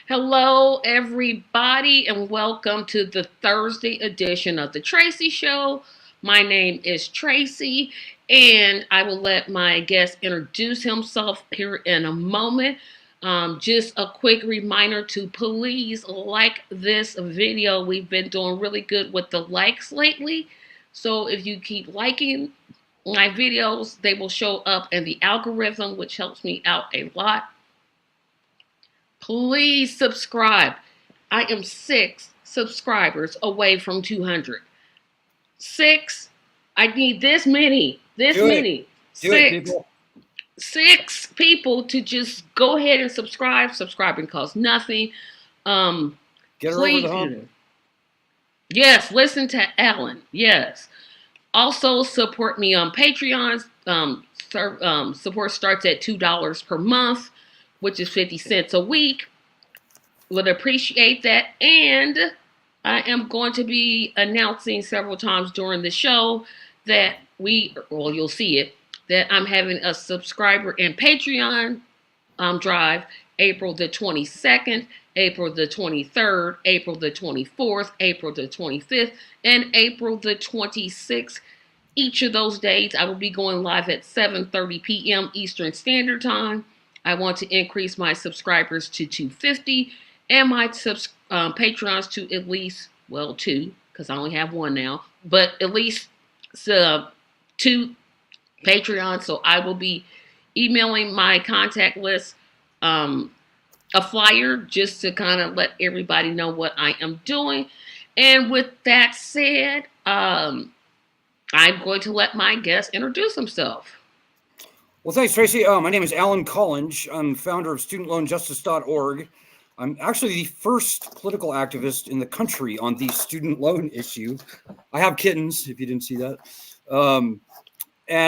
Hello, everybody, and welcome to the Thursday edition of the Tracy Show. My name is Tracy, and I will let my guest introduce himself here in a moment. Just a quick reminder to please like this video. We've been doing really good with the likes lately. So if you keep liking my videos, they will show up in the algorithm, which helps me out a lot. Please subscribe. I am 6 subscribers away from 200. Six. I need this many. This Do it. many. Do it, Six. people. 6 people to just go ahead and subscribe. Subscribing costs nothing. Get her over Please. the hump. Yes, listen to Alan. Yes. Also support me on Patreon. Support starts at $2 per month, which is 50 cents a week. Would appreciate that. And I am going to be announcing several times during the show that you'll see it, that I'm having a subscriber and Patreon drive April the 22nd, April the 23rd, April the 24th, April the 25th, and April the 26th. Each of those days, I will be going live at 7:30 p.m. Eastern Standard Time. I want to increase my subscribers to 250 and my Patreons to at least, well, 2, because I only have 1 now, but at least 2 Patreons. So I will be emailing my contact list a flyer just to kind of let everybody know what I am doing. And with that said, I'm going to let my guest introduce himself. Well, thanks, Tracy. My name is Alan Collinge. I'm founder of StudentLoanJustice.org. I'm actually the first political activist in the country on the student loan issue. I have kittens, if you didn't see that. And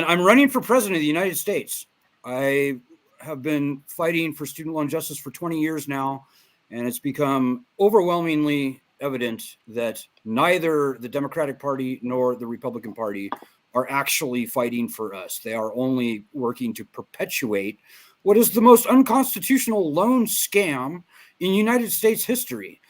I'm running for president of the United States. I have been fighting for student loan justice for 20 years now, and it's become overwhelmingly evident that neither the Democratic Party nor the Republican Party are actually fighting for us. They are only working to perpetuate what is the most unconstitutional loan scam in United States history.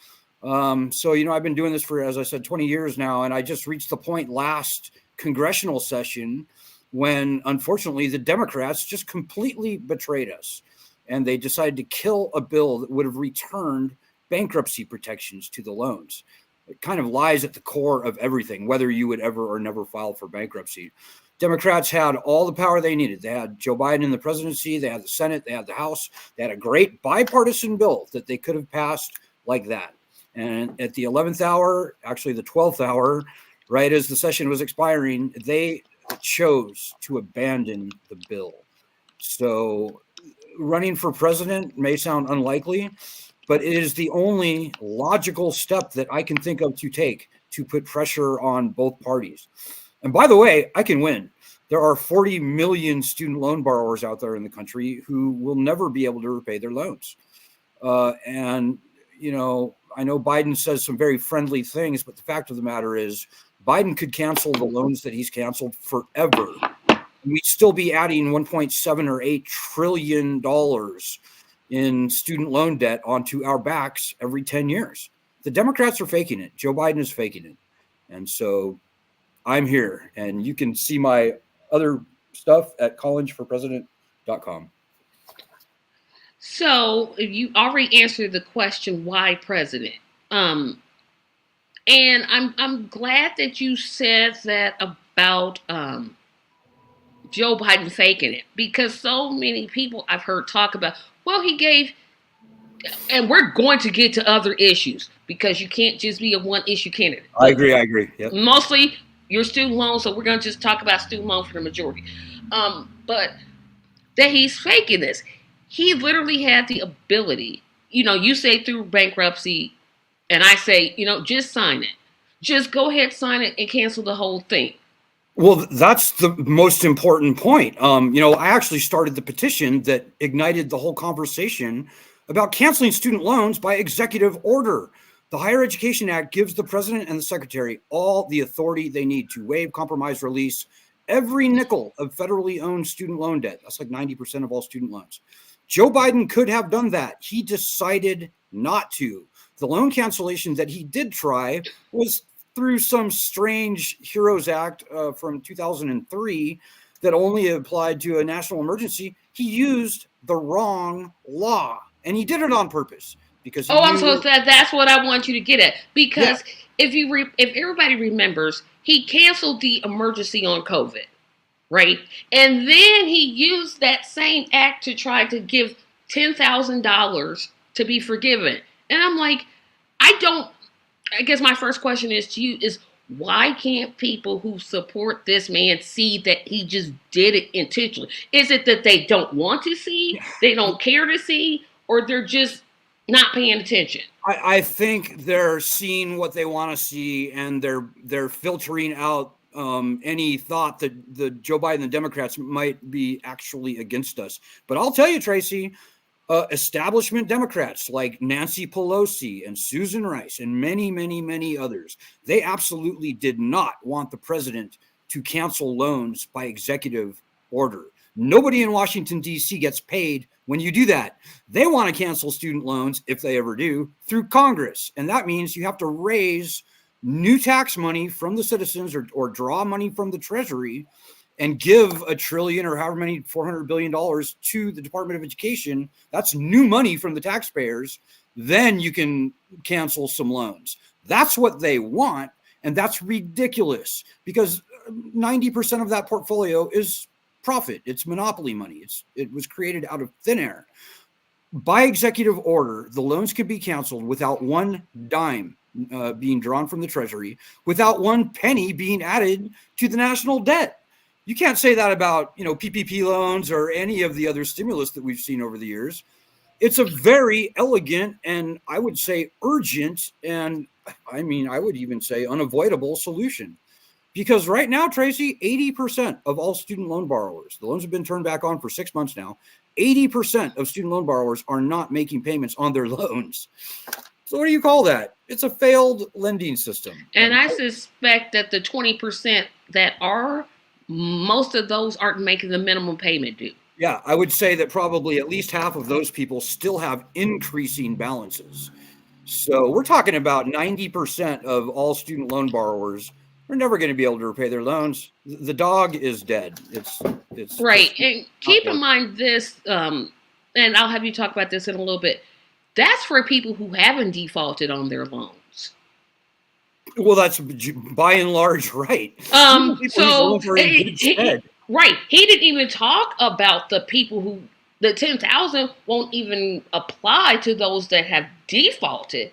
I've been doing this for, as I said, 20 years now, and I just reached the point last congressional session when, unfortunately, the Democrats just completely betrayed us, and they decided to kill a bill that would have returned bankruptcy protections to the loans. It kind of lies at the core of everything, whether you would ever or never file for bankruptcy. Democrats had all the power they needed. They had Joe Biden in the presidency, they had the Senate, they had the House, they had a great bipartisan bill that they could have passed like that. And at the 11th hour, actually the 12th hour, right as the session was expiring, they chose to abandon the bill. So running for president may sound unlikely, but it is the only logical step that I can think of to take to put pressure on both parties. And by the way, I can win. There are 40 million student loan borrowers out there in the country who will never be able to repay their loans. I know Biden says some very friendly things, but the fact of the matter is Biden could cancel the loans that he's canceled forever. We'd still be adding 1.7 or 8 trillion dollars in student loan debt onto our backs every 10 years. The Democrats are faking it. Joe Biden is faking it. And so I'm here, and you can see my other stuff at collingeforpresident.com. So you already answered the question, why president? And I'm glad that you said that about Joe Biden faking it, because so many people I've heard talk about, well, he gave, and we're going to get to other issues because you can't just be a one issue candidate. I agree. Yep. Mostly your student loans, so we're going to just talk about student loans for the majority. But that he's faking this. He literally had the ability, you say through bankruptcy, and I say, just sign it. Just go ahead, sign it, and cancel the whole thing. Well, that's the most important point. I actually started the petition that ignited the whole conversation about canceling student loans by executive order. The Higher Education Act gives the president and the secretary all the authority they need to waive, compromise, release every nickel of federally owned student loan debt. That's like 90% of all student loans. Joe Biden could have done that. He decided not to. The loan cancellation that he did try was through some strange HEROES Act from 2003 that only applied to a national emergency. He used the wrong law, and he did it on purpose because he I'm so knew. sad. That's what I want you to get at. Yeah, Because if everybody remembers, he canceled the emergency on COVID, right? And then he used that same act to try to give $10,000 to be forgiven. And I'm like, I don't. I guess my first question is to you is why can't people who support this man see that he just did it intentionally? Is it that they don't want to see, they don't care to see, or they're just not paying attention? I think they're seeing what they want to see, and they're filtering out any thought that the Joe Biden and the Democrats might be actually against us. But I'll tell you, Tracy, establishment Democrats like Nancy Pelosi and Susan Rice and many, many, many others, they absolutely did not want the president to cancel loans by executive order. Nobody in Washington, D.C. gets paid when you do that. They want to cancel student loans, if they ever do, through Congress. And that means you have to raise new tax money from the citizens or draw money from the Treasury and give $1 trillion or however many $400 billion to the Department of Education. That's new money from the taxpayers. Then you can cancel some loans. That's what they want. And that's ridiculous because 90% of that portfolio is profit. It's monopoly money. It was created out of thin air. By executive order, the loans could be canceled without one dime being drawn from the Treasury, without one penny being added to the national debt. You can't say that about, PPP loans or any of the other stimulus that we've seen over the years. It's a very elegant and I would say urgent and I would even say unavoidable solution. Because right now, Tracy, 80% of all student loan borrowers, the loans have been turned back on for 6 months now, 80% of student loan borrowers are not making payments on their loans. So what do you call that? It's a failed lending system. And I suspect that the 20% that are, most of those aren't making the minimum payment due. Yeah, I would say that probably at least half of those people still have increasing balances. So we're talking about 90% of all student loan borrowers are never going to be able to repay their loans. The dog is dead. It's right. And keep in mind this, and I'll have you talk about this in a little bit. That's for people who haven't defaulted on their loans. Well, that's by and large right. So right, he didn't even talk about the people who the 10,000 won't even apply to those that have defaulted.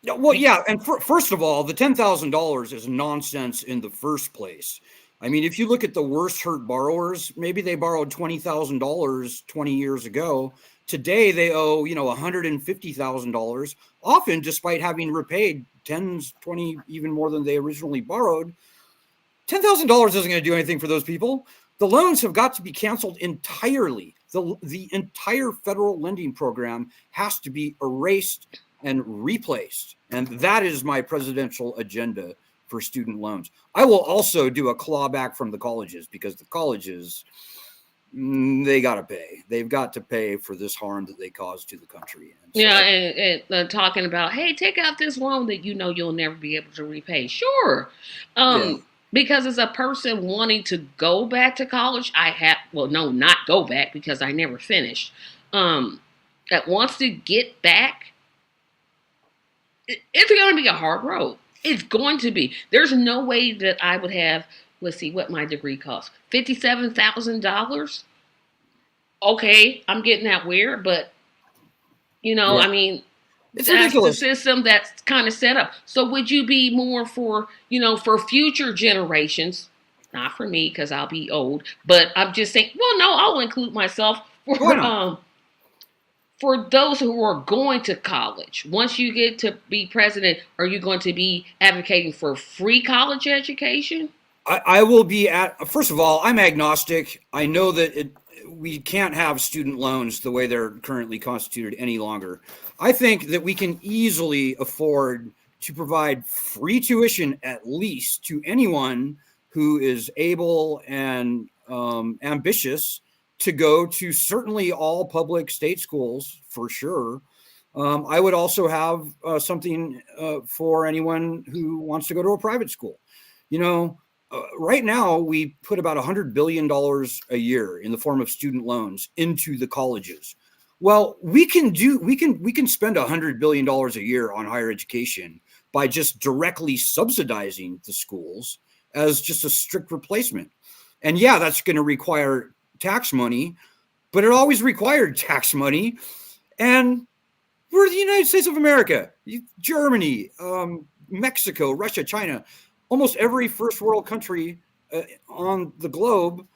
Well, yeah, and first of all, the $10,000 is nonsense in the first place. I mean, if you look at the worst hurt borrowers, maybe they borrowed $20,000 20 years ago. Today, they owe, $150,000, often despite having repaid 10, 20, even more than they originally borrowed. $10,000 isn't going to do anything for those people. The loans have got to be canceled entirely. The entire federal lending program has to be erased and replaced. And that is my presidential agenda for student loans. I will also do a clawback from the colleges because the colleges, they got to pay. They've got to pay for this harm that they caused to the country. And so, yeah, and talking about, hey, take out this loan that you'll never be able to repay. Sure. Because as a person wanting to go back to college, not go back because I never finished. That wants to get back, it's going to be a hard road. It's going to be. There's no way that I would have, let's see what my degree costs, $57,000. Okay, I'm getting that weird, but, I mean, it's that's ridiculous. The system that's kind of set up. So would you be more for, for future generations? Not for me because I'll be old, but I'm just saying, well, no, I'll include myself for those who are going to college. Once you get to be president, are you going to be advocating for free college education? I will be first of all, I'm agnostic. I know that we can't have student loans the way they're currently constituted any longer. I think that we can easily afford to provide free tuition at least to anyone who is able and ambitious to go to certainly all public state schools for sure. I would also have something for anyone who wants to go to a private school. You know, right now we put about $100 billion a year in the form of student loans into the colleges. Well, we can spend $100 billion a year on higher education by just directly subsidizing the schools as just a strict replacement. And yeah, that's going to require tax money, but it always required tax money. And we're the United States of America, Germany, Mexico, Russia, China, almost every first world country on the globe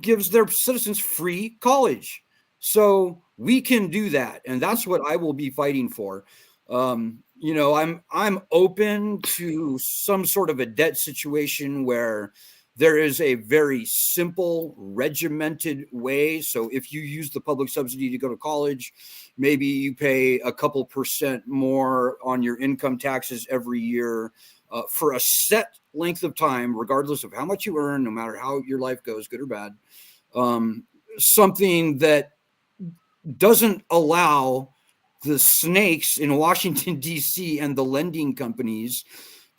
gives their citizens free college. So we can do that. And that's what I will be fighting for. You know, I'm open to some sort of a debt situation where there is a very simple, regimented way. So if you use the public subsidy to go to college, maybe you pay a couple % more on your income taxes every year for a set length of time, regardless of how much you earn, no matter how your life goes, good or bad. Something that doesn't allow the snakes in Washington, D.C. and the lending companies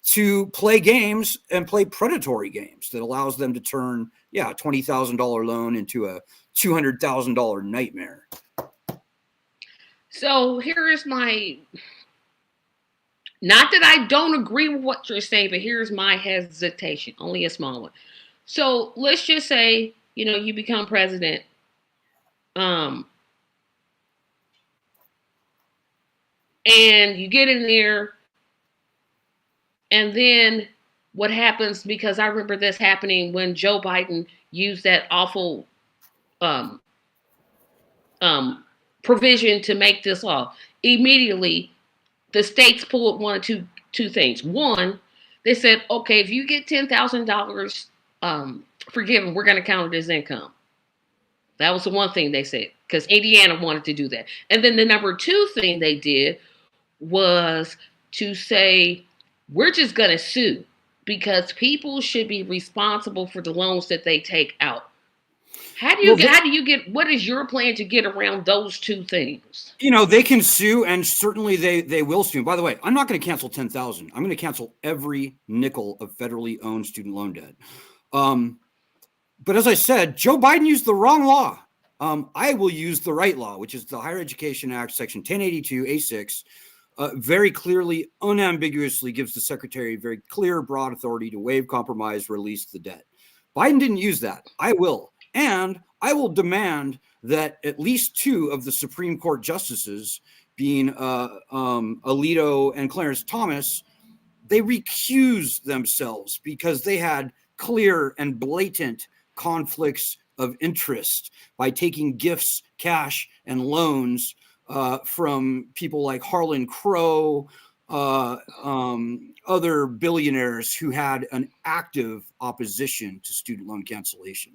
to play games and play predatory games that allows them to turn, a $20,000 loan into a $200,000 nightmare. So here is my, not that I don't agree with what you're saying, but here's my hesitation, only a small one. So let's just say, you know, you become president. And you get in there, and then what happens, because I remember this happening when Joe Biden used that awful provision to make this law. Immediately, the states pulled one of two things. One, they said, okay, if you get $10,000 forgiven, we're going to count it as income. That was the one thing they said, because Indiana wanted to do that. And then the number two thing they did was to say, we're just going to sue because people should be responsible for the loans that they take out. How do you get, what is your plan to get around those two things? You know, they can sue, and certainly they will sue. By the way, I'm not going to cancel 10,000. I'm going to cancel every nickel of federally owned student loan debt. But as I said, Joe Biden used the wrong law. I will use the right law, which is the Higher Education Act, Section 1082, A6. Very clearly, unambiguously gives the secretary very clear, broad authority to waive, compromise, release the debt. Biden didn't use that. I will. And I will demand that at least two of the Supreme Court justices, being Alito and Clarence Thomas, they recuse themselves because they had clear and blatant conflicts of interest by taking gifts, cash, and loans from people like Harlan Crow, other billionaires who had an active opposition to student loan cancellation.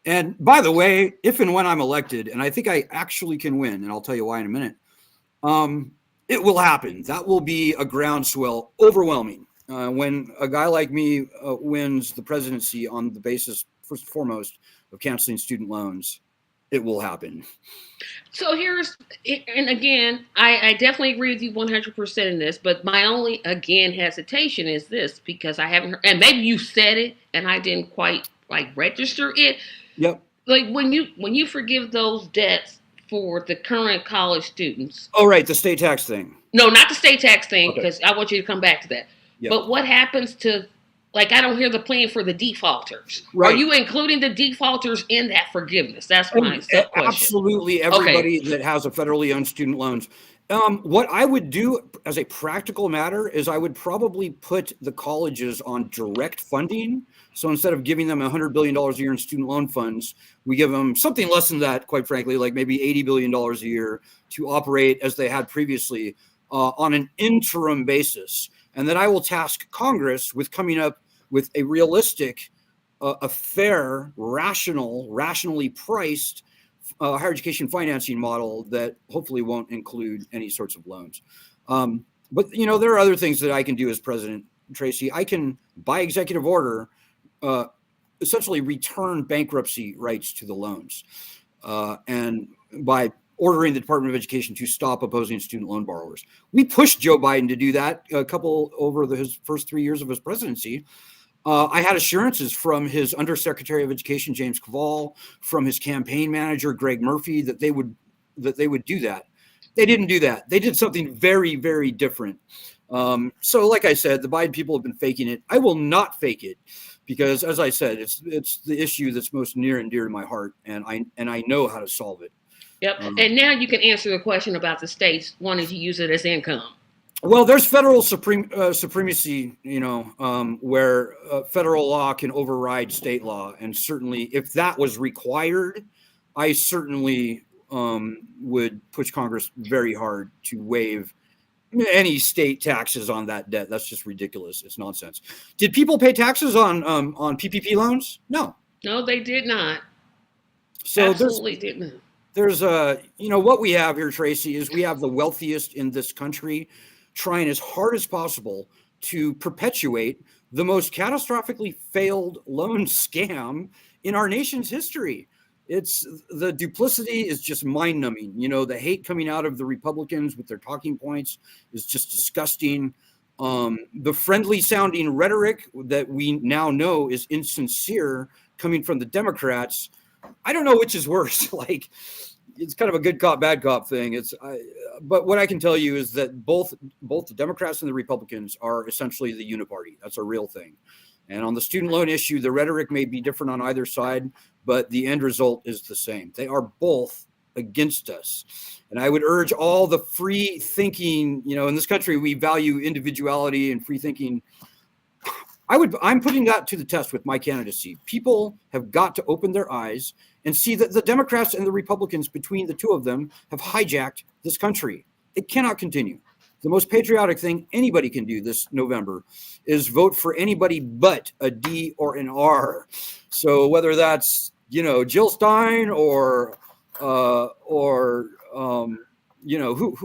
And by the way, if and when I'm elected, and I think I actually can win, and I'll tell you why in a minute, it will happen. That will be a groundswell, overwhelming. When a guy like me wins the presidency on the basis, first and foremost, of canceling student loans, it will happen. So here's, and again, I definitely agree with you 100% in this, but my only, again, hesitation is this, because I haven't heard, and maybe you said it and I didn't quite register it. Yep. Like when you forgive those debts for the current college students. Oh, right. The state tax thing. No, not the state tax thing, because I want you to come back to that. Yep. But what happens to, I don't hear the plan for the defaulters. Right. Are you including the defaulters in that forgiveness? That's my question. Absolutely. Everybody that has a federally owned student loans. What I would do as a practical matter is I would probably put the colleges on direct funding. So instead of giving them $100 billion a year in student loan funds, we give them something less than that, quite frankly, like maybe $80 billion a year to operate as they had previously on an interim basis. And then I will task Congress with coming up with a realistic, a fair, rationally priced higher education financing model that hopefully won't include any sorts of loans. But, there are other things that I can do as president, Tracy. I can, by executive order, essentially return bankruptcy rights to the loans, and by ordering the Department of Education to stop opposing student loan borrowers. We pushed Joe Biden to do that over his first 3 years of his presidency. I had assurances from his Undersecretary of Education, James Cavall, from his campaign manager, Greg Murphy, that they would do that. They didn't do that. They did something very, very different. So like I said, the Biden people have been faking it. I will not fake it because, as I said, it's the issue that's most near and dear to my heart, and I know how to solve it. Yep. And now you can answer the question about the states wanting to use it as income. Well, there's federal supremacy, where federal law can override state law. And certainly if that was required, I certainly would push Congress very hard to waive any state taxes on that debt. That's just ridiculous. It's nonsense. Did people pay taxes on PPP loans? No. No, they did not. So absolutely did not. There's what we have here, Tracy, is we have the wealthiest in this country trying as hard as possible to perpetuate the most catastrophically failed loan scam in our nation's history. The duplicity is just mind-numbing. The hate coming out of the Republicans with their talking points is just disgusting. The friendly-sounding rhetoric that we now know is insincere coming from the Democrats. I don't know which is worse. It's kind of a good cop, bad cop thing. But what I can tell you is that both the Democrats and the Republicans are essentially the uniparty. That's a real thing. And on the student loan issue, the rhetoric may be different on either side, but the end result is the same. They are both against us. And I would urge all the free thinking, in this country, we value individuality and free thinking. I'm putting that to the test with my candidacy. People have got to open their eyes and see that the Democrats and the Republicans, between the two of them, have hijacked this country. It cannot continue. The most patriotic thing anybody can do this November is vote for anybody but a D or an R. So whether that's, Jill Stein or who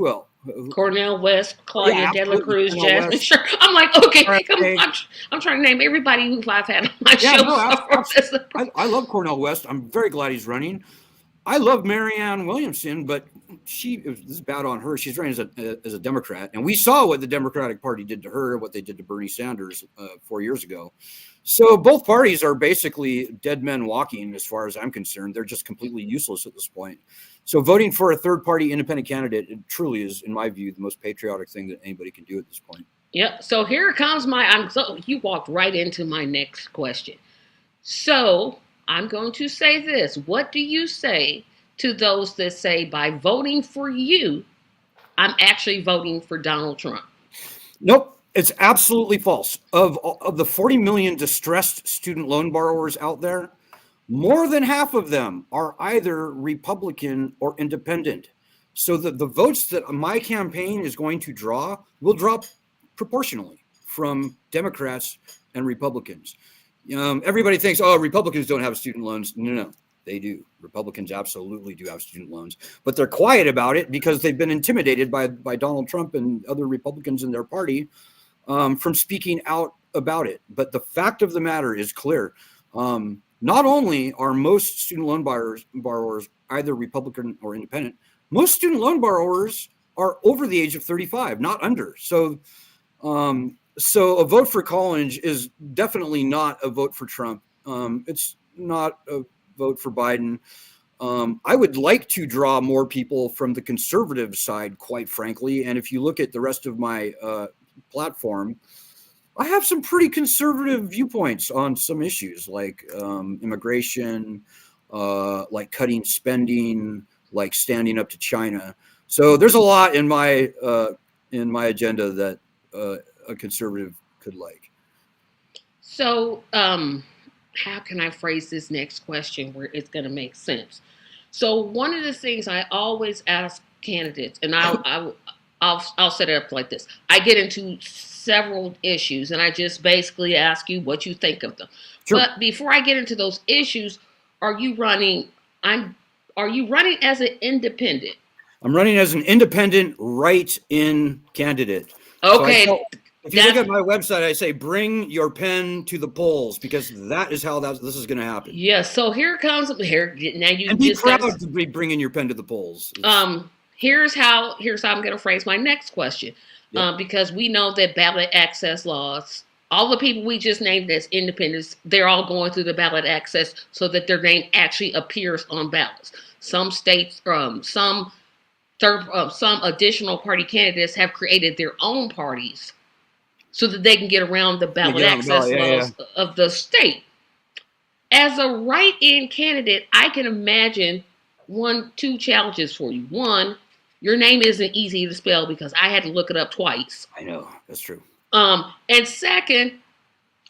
else? Cornel West, Claudia De La Cruz, Cornel Jasmine Sure. I'm like, okay, I'm trying to name everybody who I've had on my show. No, I love Cornel West. I'm very glad he's running. I love Marianne Williamson, but this is bad on her. She's running as a Democrat, and we saw what the Democratic Party did to her, what they did to Bernie Sanders 4 years ago. So both parties are basically dead men walking, as far as I'm concerned. They're just completely useless at this point. So voting for a third-party independent candidate, it truly is, in my view, the most patriotic thing that anybody can do at this point. Yep. So here comes you walked right into my next question. So I'm going to say this. What do you say to those that say by voting for you, I'm actually voting for Donald Trump? Nope. It's absolutely false. Of the 40 million distressed student loan borrowers out there, more than half of them are either Republican or independent. So the votes that my campaign is going to draw will drop proportionally from Democrats and Republicans. Everybody thinks, Republicans don't have student loans. No, they do. Republicans absolutely do have student loans, but they're quiet about it because they've been intimidated by Donald Trump and other Republicans in their party from speaking out about it. But the fact of the matter is clear. Not only are most student loan borrowers either Republican or independent, most student loan borrowers are over the age of 35, not under. So a vote for Collinge is definitely not a vote for Trump. It's not a vote for Biden. I would like to draw more people from the conservative side, quite frankly. And if you look at the rest of my platform, I have some pretty conservative viewpoints on some issues like immigration, like cutting spending, like standing up to China. So there's a lot in my agenda that a conservative could like. So how can I phrase this next question where it's going to make sense? So one of the things I always ask candidates, and I'll set it up like this. I get into several issues and I just basically ask you what you think of them. Sure. But before I get into those issues, are you running as an independent? I'm running as an independent write-in candidate. Okay. If you look at my website, I say bring your pen to the polls, because that is how this is going to happen. Yeah. So here comes here now. You and be proud to be bringing your pen to the polls. Here's how I'm going to phrase my next question. Yep. Because we know that ballot access laws, all the people we just named as independents, they're all going through the ballot access so that their name actually appears on ballots. Some states, some additional party candidates have created their own parties so that they can get around the ballot access laws of the state. As a write-in candidate, I can imagine two challenges for you. One, your name isn't easy to spell because I had to look it up twice. I know, that's true. And second,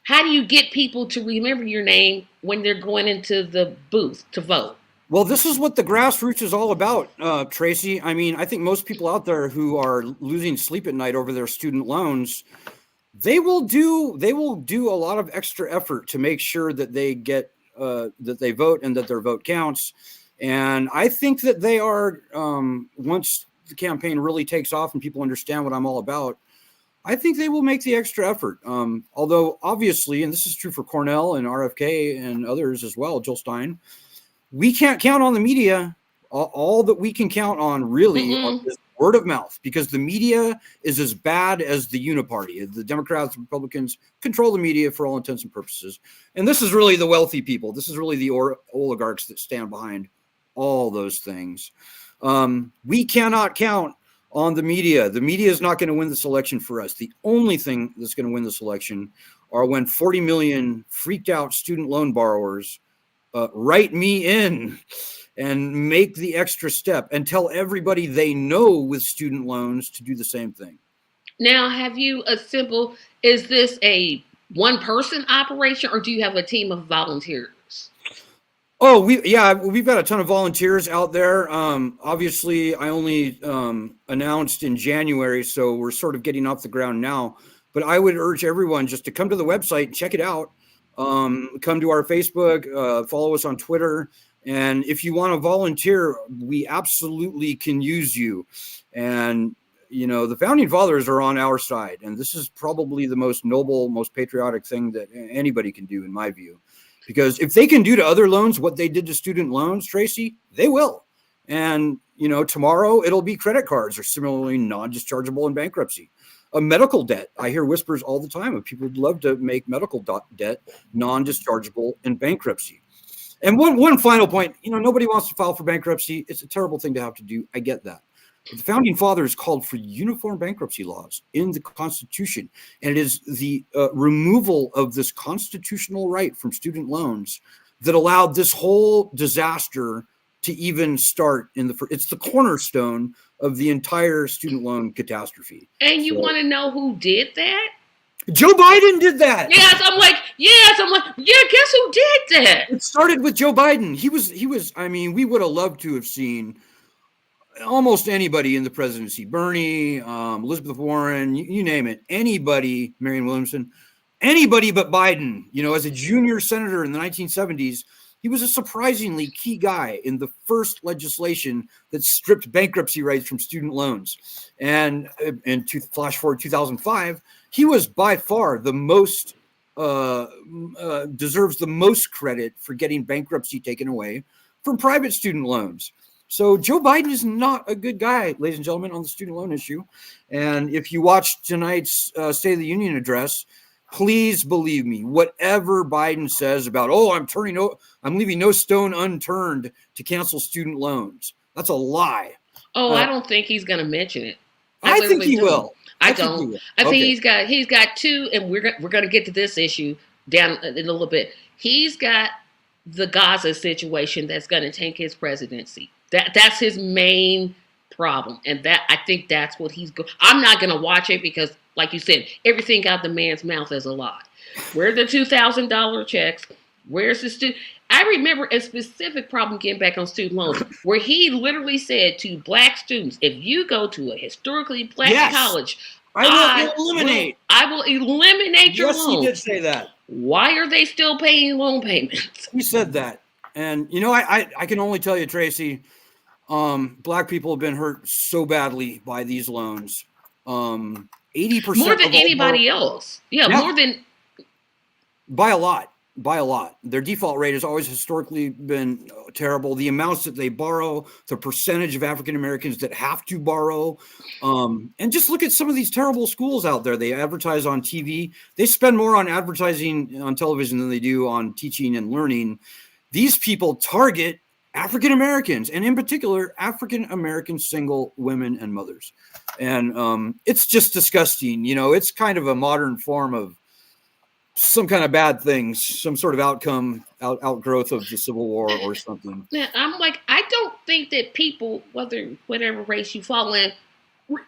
how do you get people to remember your name when they're going into the booth to vote? Well, this is what the grassroots is all about, Tracy. I mean, I think most people out there who are losing sleep at night over their student loans, they will do a lot of extra effort to make sure that they get that they vote and that their vote counts. And I think that they are, once the campaign really takes off and people understand what I'm all about, I think they will make the extra effort. Although obviously, and this is true for Cornell and RFK and others as well, Jill Stein, we can't count on the media. All that we can count on really is word of mouth, because the media is as bad as the uniparty. The Democrats and Republicans control the media for all intents and purposes. And this is really the wealthy people. This is really the oligarchs that stand behind all those things. We cannot count on the media. The media is not going to win this election for us. The only thing that's going to win this election are when 40 million freaked out student loan borrowers write me in and make the extra step and tell everybody they know with student loans to do the same thing. Now, is this a one-person operation, or do you have a team of volunteers? Oh, we've got a ton of volunteers out there. Obviously, I only announced in January, so we're sort of getting off the ground now. But I would urge everyone just to come to the website and check it out. Come to our Facebook, follow us on Twitter. And if you want to volunteer, we absolutely can use you. And, the founding fathers are on our side. And this is probably the most noble, most patriotic thing that anybody can do, in my view. Because if they can do to other loans what they did to student loans, Tracy, they will. And, tomorrow it'll be credit cards are similarly non-dischargeable in bankruptcy. A medical debt. I hear whispers all the time of people who'd love to make medical debt non-dischargeable in bankruptcy. And one final point, nobody wants to file for bankruptcy. It's a terrible thing to have to do. I get that. But the founding fathers called for uniform bankruptcy laws in the Constitution. And it is the removal of this constitutional right from student loans that allowed this whole disaster to even start it's the cornerstone of the entire student loan catastrophe. And you want to know who did that? Joe Biden did that. Yes, I'm like, guess who did that? It started with Joe Biden. He was, we would have loved to have seen almost anybody in the presidency. Bernie, Elizabeth Warren, you name it. Anybody, Marianne Williamson, anybody but Biden. As a junior senator in the 1970s, he was a surprisingly key guy in the first legislation that stripped bankruptcy rights from student loans. And flash forward 2005, he was by far the most, deserves the most credit for getting bankruptcy taken away from private student loans. So Joe Biden is not a good guy, ladies and gentlemen, on the student loan issue. And if you watch tonight's State of the Union address, please believe me, whatever Biden says about, I'm leaving no stone unturned to cancel student loans, that's a lie. I don't think he's going to mention it. I think he will. I don't. I think he's got two, and we're going to get to this issue down in a little bit. He's got the Gaza situation that's going to tank his presidency. That's his main problem, and I think that's what he's going. I'm not going to watch it because, like you said, everything out the man's mouth is a lie. Where are the $2,000 checks? Where's the student? I remember a specific problem getting back on student loans where he literally said to black students, if you go to a historically black college, I will eliminate your loans. Yes, he did say that. Why are they still paying loan payments? He said that. And, I can only tell you, Tracy, black people have been hurt so badly by these loans. 80% 80% More than of all anybody else. Yeah, more than by a lot. By a lot. Their default rate has always historically been terrible. The amounts that they borrow, the percentage of African Americans that have to borrow, and just look at some of these terrible schools out there. They advertise on TV. They spend more on advertising on television than they do on teaching and learning. These people target African Americans, and in particular, African American single women and mothers. And it's just disgusting. You know, it's kind of a modern form of some kind of bad things, some sort of outgrowth of the Civil War or something. Yeah, I'm like, I don't think that people, whatever race you fall in,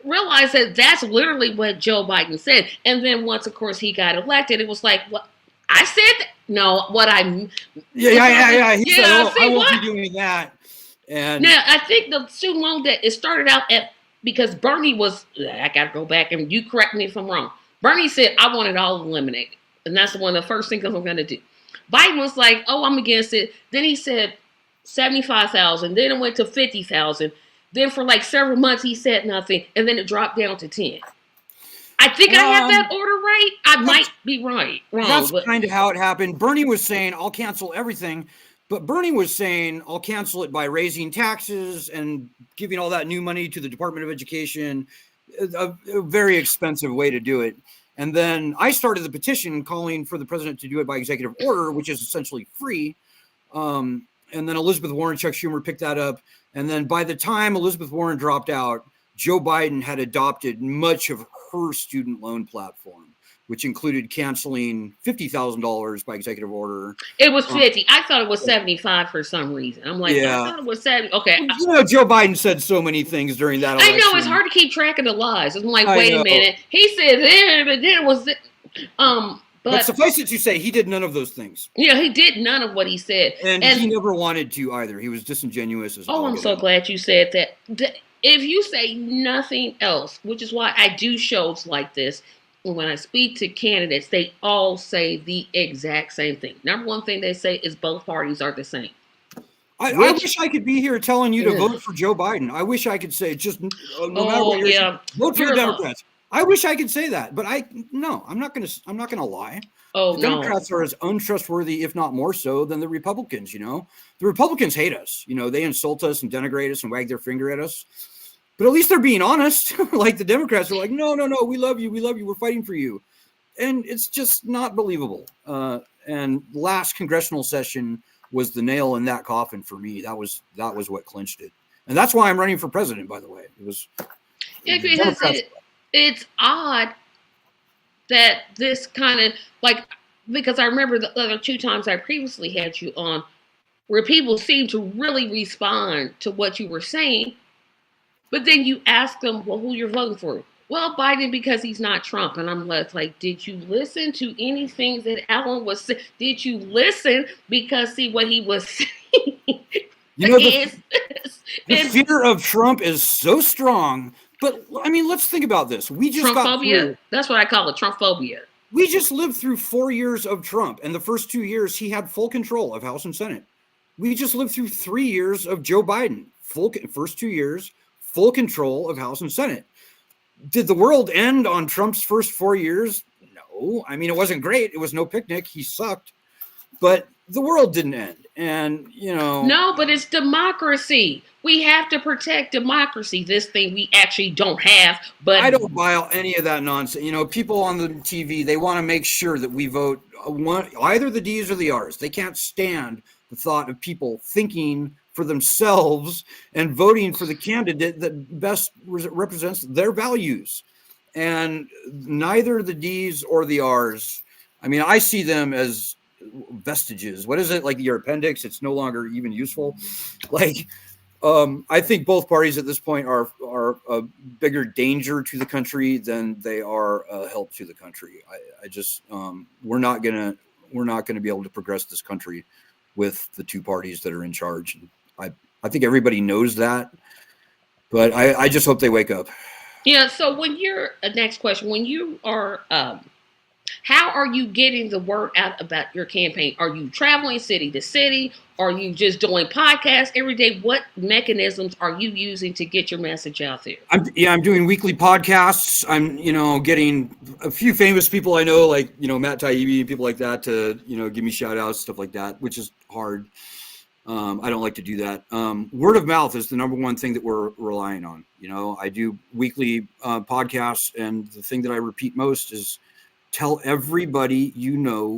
realize that that's literally what Joe Biden said. And then once, of course, he got elected, it was like, what I said? No, what I yeah. He said, "Oh, I won't be doing that." And now I think the student loan debt it started out at because Bernie was. I got to go back and you correct me if I'm wrong. Bernie said, "I want it all eliminated." And that's one of the first things I'm going to do. Biden was like, "Oh, I'm against it." Then he said 75,000. Then it went to 50,000. Then for like several months he said nothing, and then it dropped down to 10. I think I have that order right. I might be wrong. That's kind of how it happened. Bernie was saying, "I'll cancel everything," but Bernie was saying, "I'll cancel it by raising taxes and giving all that new money to the Department of Education." A very expensive way to do it. And then I started the petition calling for the president to do it by executive order, which is essentially free. And then Elizabeth Warren, Chuck Schumer picked that up. And then by the time Elizabeth Warren dropped out, Joe Biden had adopted much of her student loan platform, which included canceling $50,000 by executive order. It was 50. I thought it was 75 for some reason. I'm like, yeah. I thought it was 70. Okay. You know, Joe Biden said so many things during that election. I know, it's hard to keep track of the lies. I'm like, wait a minute. He said there, but then it was but suffice it to say, he did none of those things. Yeah, he did none of what he said. And he never wanted to either. He was disingenuous as I'm so glad you said that. If you say nothing else, which is why I do shows like this, when I speak to candidates, they all say the exact same thing. Number one thing they say is both parties are the same. I wish I could be here telling you to vote for Joe Biden. I wish I could say just no matter what you're saying, vote for the Democrats. I wish I could say that, but I'm not gonna lie. The Democrats are as untrustworthy, if not more so, than the Republicans. You know, the Republicans hate us. You know, they insult us and denigrate us and wag their finger at us. But at least they're being honest. Like the Democrats are like, no, we love you, we're fighting for you. And it's just not believable. And last congressional session was the nail in that coffin for me. That was what clinched it. And that's why I'm running for president, by the way. It was because it's odd that this kind of like, because I remember the other two times I previously had you on where people seemed to really respond to what you were saying. But then you ask them, well, who you're voting for? Well, Biden, because he's not Trump. And I'm like, did you listen to anything that Alan was saying? Did you listen? Because see what he was saying. You know, the fear of Trump is so strong. But I mean, let's think about this. We just got through. That's what I call it, Trump-phobia. We just lived through 4 years of Trump. And the first 2 years, he had full control of House and Senate. We just lived through 3 years of Joe Biden. First 2 years. Full control of House and Senate. Did the world end on Trump's first 4 years? No. I mean, it wasn't great. It was no picnic. He sucked. But the world didn't end. And, you know. No, but it's democracy. We have to protect democracy. This thing we actually don't have. But I don't buy any of that nonsense. You know, people on the TV, they want to make sure that we vote either the D's or the R's. They can't stand the thought of people thinking for themselves and voting for the candidate that best represents their values. And neither the D's or the R's, I mean, I see them as vestiges. What is it? Like your appendix? It's no longer even useful. Like, I think both parties at this point are a bigger danger to the country than they are a help to the country. I just, we're not gonna be able to progress this country with the two parties that are in charge. And I think everybody knows that, but I just hope they wake up. Yeah. So when you're next question, when you are, how are you getting the word out about your campaign? Are you traveling city to city? Are you just doing podcasts every day? What mechanisms are you using to get your message out there? I'm doing weekly podcasts. I'm, getting a few famous people I know, like, Matt Taibbi, people like that to, give me shout outs, stuff like that, which is hard. I don't like to do that. Word of mouth is the number one thing that we're relying on. I do weekly podcasts, and the thing that I repeat most is tell everybody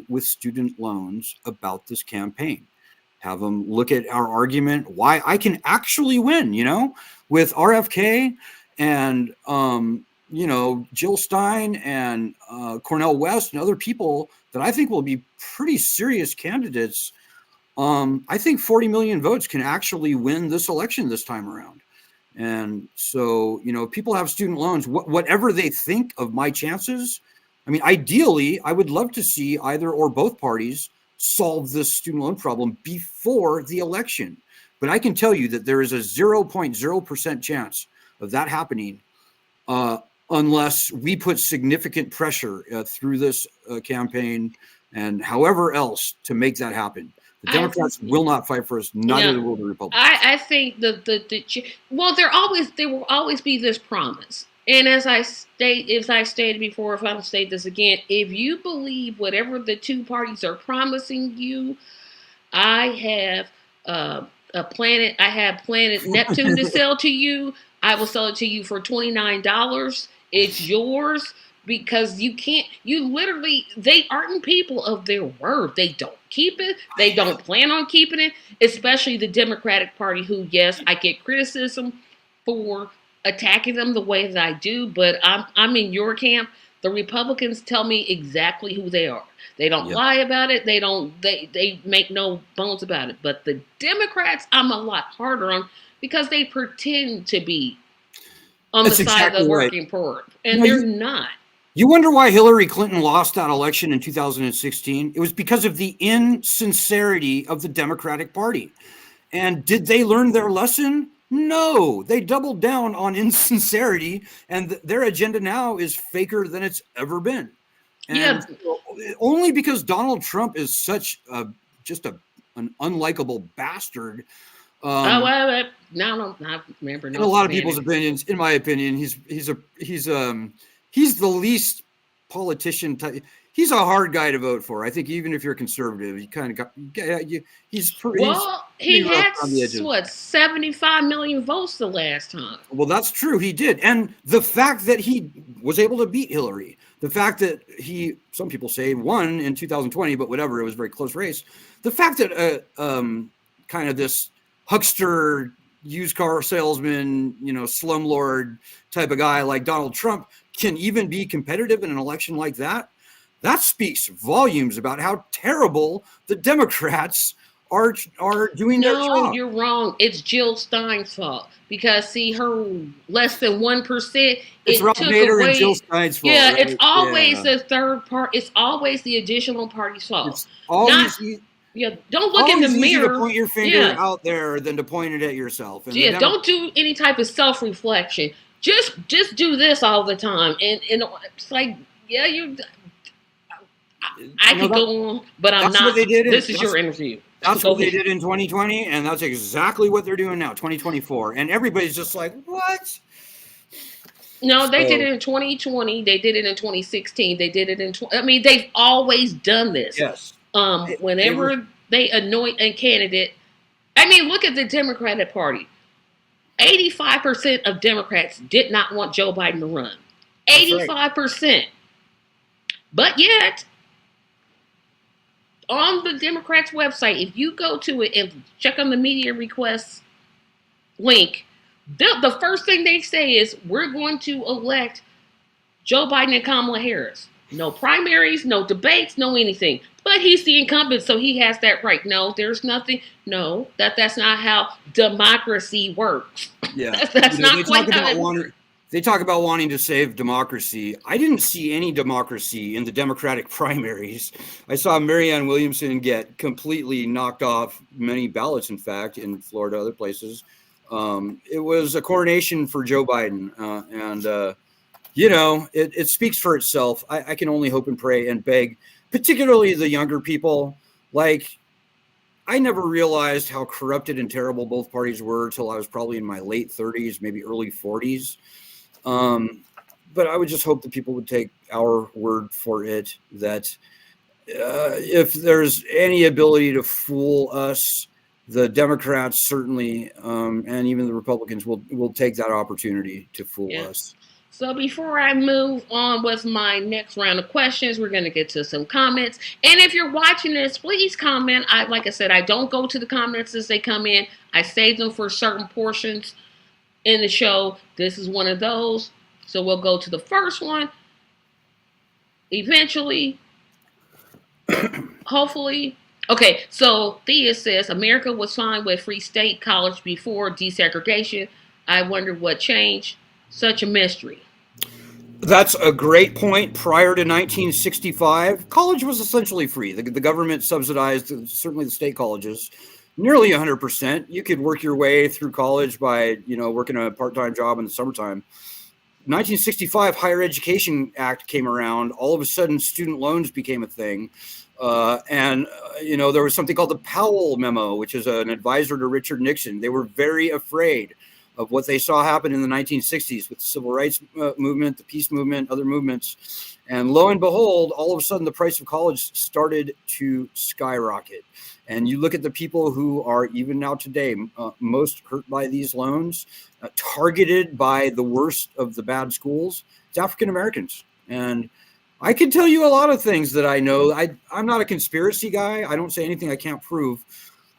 with student loans about this campaign. Have them look at our argument, why I can actually win, with RFK and, Jill Stein and Cornel West and other people that I think will be pretty serious candidates. I think 40 million votes can actually win this election this time around. And so, people have student loans, whatever they think of my chances. I mean, ideally, I would love to see either or both parties solve this student loan problem before the election. But I can tell you that there is a 0.0% chance of that happening unless we put significant pressure through this campaign and however else to make that happen. The Democrats will not fight for us. Neither will the Republicans. I think there will always be this promise. And as I stated before, if I don't state this again, if you believe whatever the two parties are promising you, I have planet Neptune to sell to you. I will sell it to you for $29. It's yours, because they aren't people of their word. They don't keep it. They don't plan on keeping it, especially the Democratic Party, who, yes, I get criticism for attacking them the way that I do, but I'm in your camp. The Republicans tell me exactly who they are. They don't lie about it. They make no bones about it. But the Democrats, I'm a lot harder on, because they pretend to be on the side of the working poor, and they're not. You wonder why Hillary Clinton lost that election in 2016? It was because of the insincerity of the Democratic Party. And did they learn their lesson? No, they doubled down on insincerity, and their agenda now is faker than it's ever been. And only because Donald Trump is such an unlikable bastard. No, I remember. In a lot of people's opinions, in my opinion, he's the least politician type. He's a hard guy to vote for. I think even if you're conservative, he kind of got. He's pretty. Well, he had 75 million votes the last time. Well, that's true. He did, and the fact that he was able to beat Hillary, the fact that some people say won in 2020, but whatever, it was a very close race. The fact that kind of this huckster, used car salesman, slumlord type of guy like Donald Trump can even be competitive in an election like that. That speaks volumes about how terrible the Democrats are doing their job. No, you're wrong. It's Jill Stein's fault, because her less than 1%. It's Rob Nader and Jill Stein's fault. Yeah, right? It's always the third part. It's always the additional party's fault. It's always don't look in the mirror. To point your finger out there than to point it at yourself. And don't do any type of self-reflection. Just do this all the time, and it's like, I could go on, but I'm not. This is your interview. That's what they did in 2020, and that's exactly what they're doing now, 2024. And everybody's just like, what? No, they did it in 2020. They did it in 2016. They did it in. They've always done this. Yes. Whenever they anoint a candidate, look at the Democratic Party. 85% of Democrats did not want Joe Biden to run. 85%. But yet, on the Democrats' website, if you go to it and check on the media requests link, the first thing they say is, we're going to elect Joe Biden and Kamala Harris. No primaries, no debates, no anything. But he's the incumbent, so he has that right. No, there's nothing. No, that's not how democracy works. Yeah, that's not quite how it works. They talk about wanting to save democracy. I didn't see any democracy in the Democratic primaries. I saw Marianne Williamson get completely knocked off many ballots, in fact, in Florida, other places. It was a coronation for Joe Biden. It speaks for itself. I can only hope and pray and beg, particularly the younger people. Like, I never realized how corrupted and terrible both parties were till I was probably in my late 30s, maybe early 40s. But I would just hope that people would take our word for it that if there's any ability to fool us, the Democrats certainly, and even the Republicans will take that opportunity to fool Yeah. us. So before I move on with my next round of questions, we're going to get to some comments. And if you're watching this, please comment. Like I said, I don't go to the comments as they come in. I save them for certain portions in the show. This is one of those. So we'll go to the first one eventually. Hopefully. Okay, so Thea says America was fine with free state college before desegregation. I wonder what changed. Such a mystery. That's a great point. Prior to 1965, college was essentially free. The government subsidized, certainly the state colleges, nearly 100%. You could work your way through college by, working a part-time job in the summertime. 1965 Higher Education Act came around. All of a sudden, student loans became a thing. And there was something called the Powell Memo, which is an advisor to Richard Nixon. They were very afraid of what they saw happen in the 1960s with the civil rights movement, the peace movement, other movements. And lo and behold, all of a sudden, the price of college started to skyrocket. And you look at the people who are even now today most hurt by these loans, targeted by the worst of the bad schools, it's African Americans. And I can tell you a lot of things that I know. I'm not a conspiracy guy. I don't say anything I can't prove.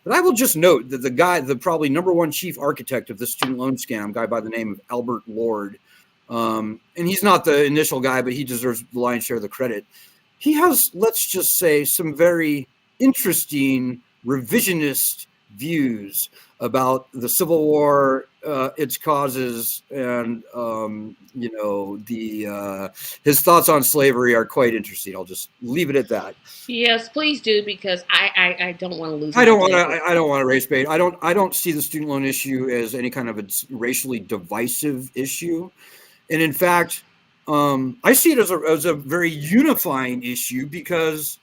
But I will just note that the probably number one chief architect of this student loan scam, guy by the name of Albert Lord, and he's not the initial guy, but he deserves the lion's share of the credit. He has, let's just say, some very interesting revisionist views about the Civil War, its causes, and his thoughts on slavery are quite interesting. I'll just leave it at that. Yes, please do, because I don't want to lose. I don't want to race bait. I don't see the student loan issue as any kind of a racially divisive issue, and in fact, I see it as a very unifying issue because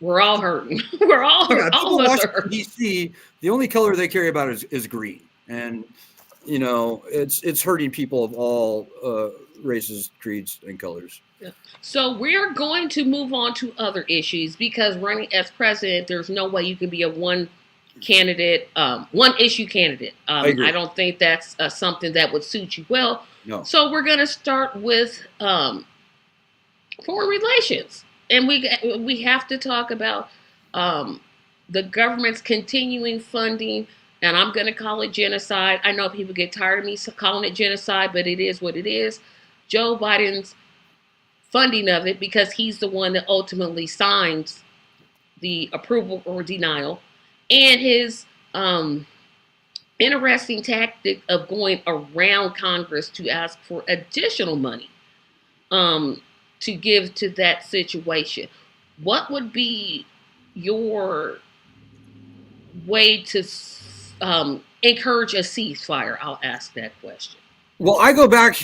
we're all hurting. We're all hurting. All of us are hurting. DC, the only color they care about is green, and it's hurting people of all races, creeds, and colors. Yeah. So we're going to move on to other issues because running as president, there's no way you can be a one issue candidate. I don't think that's something that would suit you well. No. So we're going to start with foreign relations. And we have to talk about the government's continuing funding, and I'm going to call it genocide. I know people get tired of me calling it genocide, but it is what it is. Joe Biden's funding of it, because he's the one that ultimately signs the approval or denial, and his interesting tactic of going around Congress to ask for additional money to give to that situation. What would be your way to encourage a ceasefire? I'll ask that question. Well, I go back.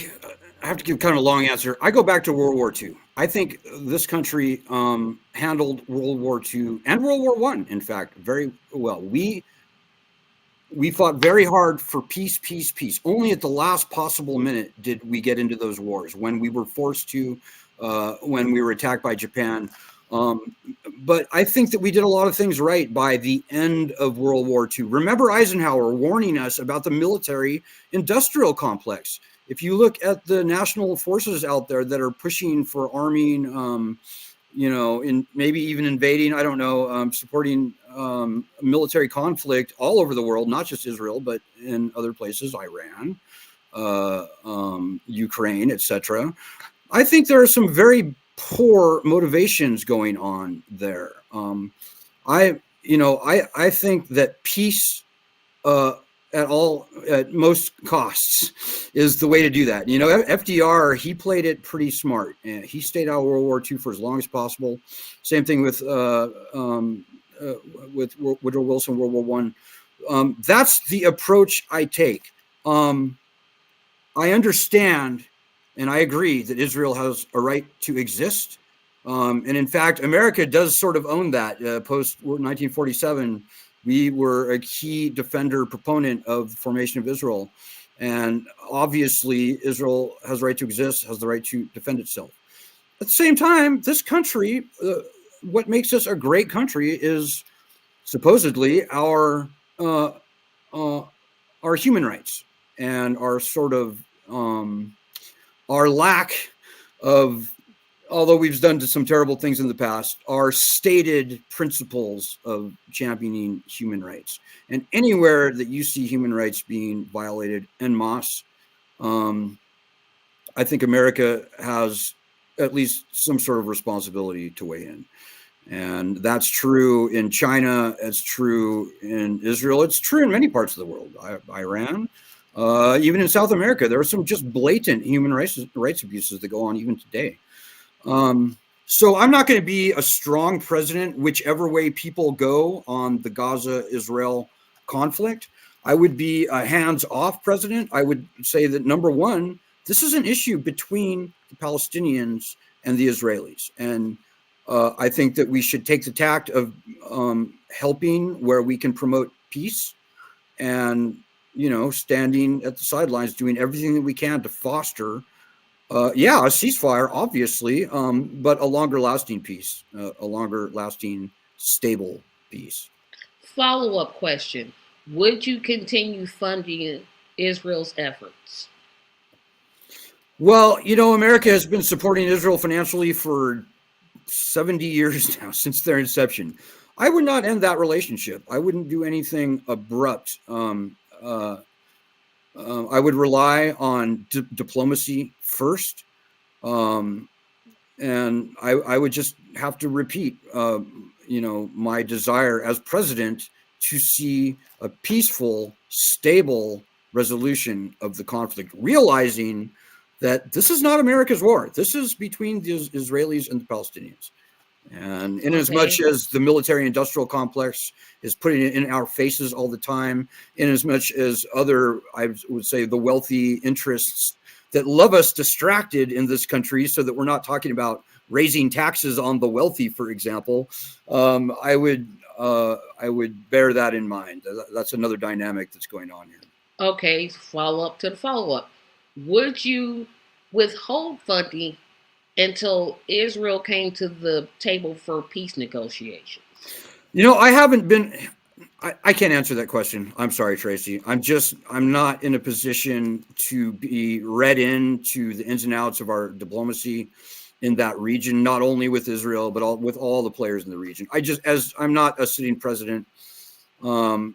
I have to give kind of a long answer. I go back to World War II. I think this country handled World War II and World War I, in fact, very well. We fought very hard for peace. Only at the last possible minute did we get into those wars, when we were forced to, when we were attacked by Japan. But I think that we did a lot of things right by the end of World War II. Remember Eisenhower warning us about the military-industrial complex. If you look at the national forces out there that are pushing for arming, in maybe even invading, I don't know, supporting military conflict all over the world, not just Israel, but in other places, Iran, Ukraine, etc. I think there are some very poor motivations going on there. I think that peace at most costs is the way to do that. FDR, he played it pretty smart, and he stayed out of World War II for as long as possible. Same thing with Woodrow Wilson, World War I. That's the approach I take. I understand and I agree that Israel has a right to exist. And in fact, America does sort of own that post 1947. We were a key defender, proponent of the formation of Israel. And obviously, Israel has the right to exist, has the right to defend itself. At the same time, this country, what makes us a great country is supposedly uh, our human rights and our sort of our lack of, although we've done some terrible things in the past, our stated principles of championing human rights. And anywhere that you see human rights being violated en masse, I think America has at least some sort of responsibility to weigh in. And that's true in China. It's true in Israel. It's true in many parts of the world. Iran, even in South America, there are some just blatant human rights abuses that go on even today. So I'm not going to be a strong president, whichever way people go on the Gaza-Israel conflict. I would be a hands-off president. I would say that, number one, this is an issue between the Palestinians and the Israelis. And I think that we should take the tact of helping where we can promote peace and, standing at the sidelines, doing everything that we can to foster, a ceasefire, obviously, but a longer lasting peace, a longer lasting, stable peace. Follow-up question. Would you continue funding Israel's efforts? Well, America has been supporting Israel financially for 70 years now, since their inception. I would not end that relationship. I wouldn't do anything abrupt. I would rely on diplomacy first. And I would just have to repeat, my desire as president to see a peaceful, stable resolution of the conflict, realizing that this is not America's war. This is between the Israelis and the Palestinians. And in as much as the military-industrial complex is putting it in our faces all the time, in as much as other, I would say, the wealthy interests that love us distracted in this country so that we're not talking about raising taxes on the wealthy, for example, I would bear that in mind. That's another dynamic that's going on here. Okay, follow-up to the follow-up. Would you withhold funding until Israel came to the table for peace negotiations? I haven't been, I can't answer that question. I'm sorry, Tracy. I'm not in a position to be read into the ins and outs of our diplomacy in that region, not only with Israel, but with all the players in the region. As I'm not a sitting president, being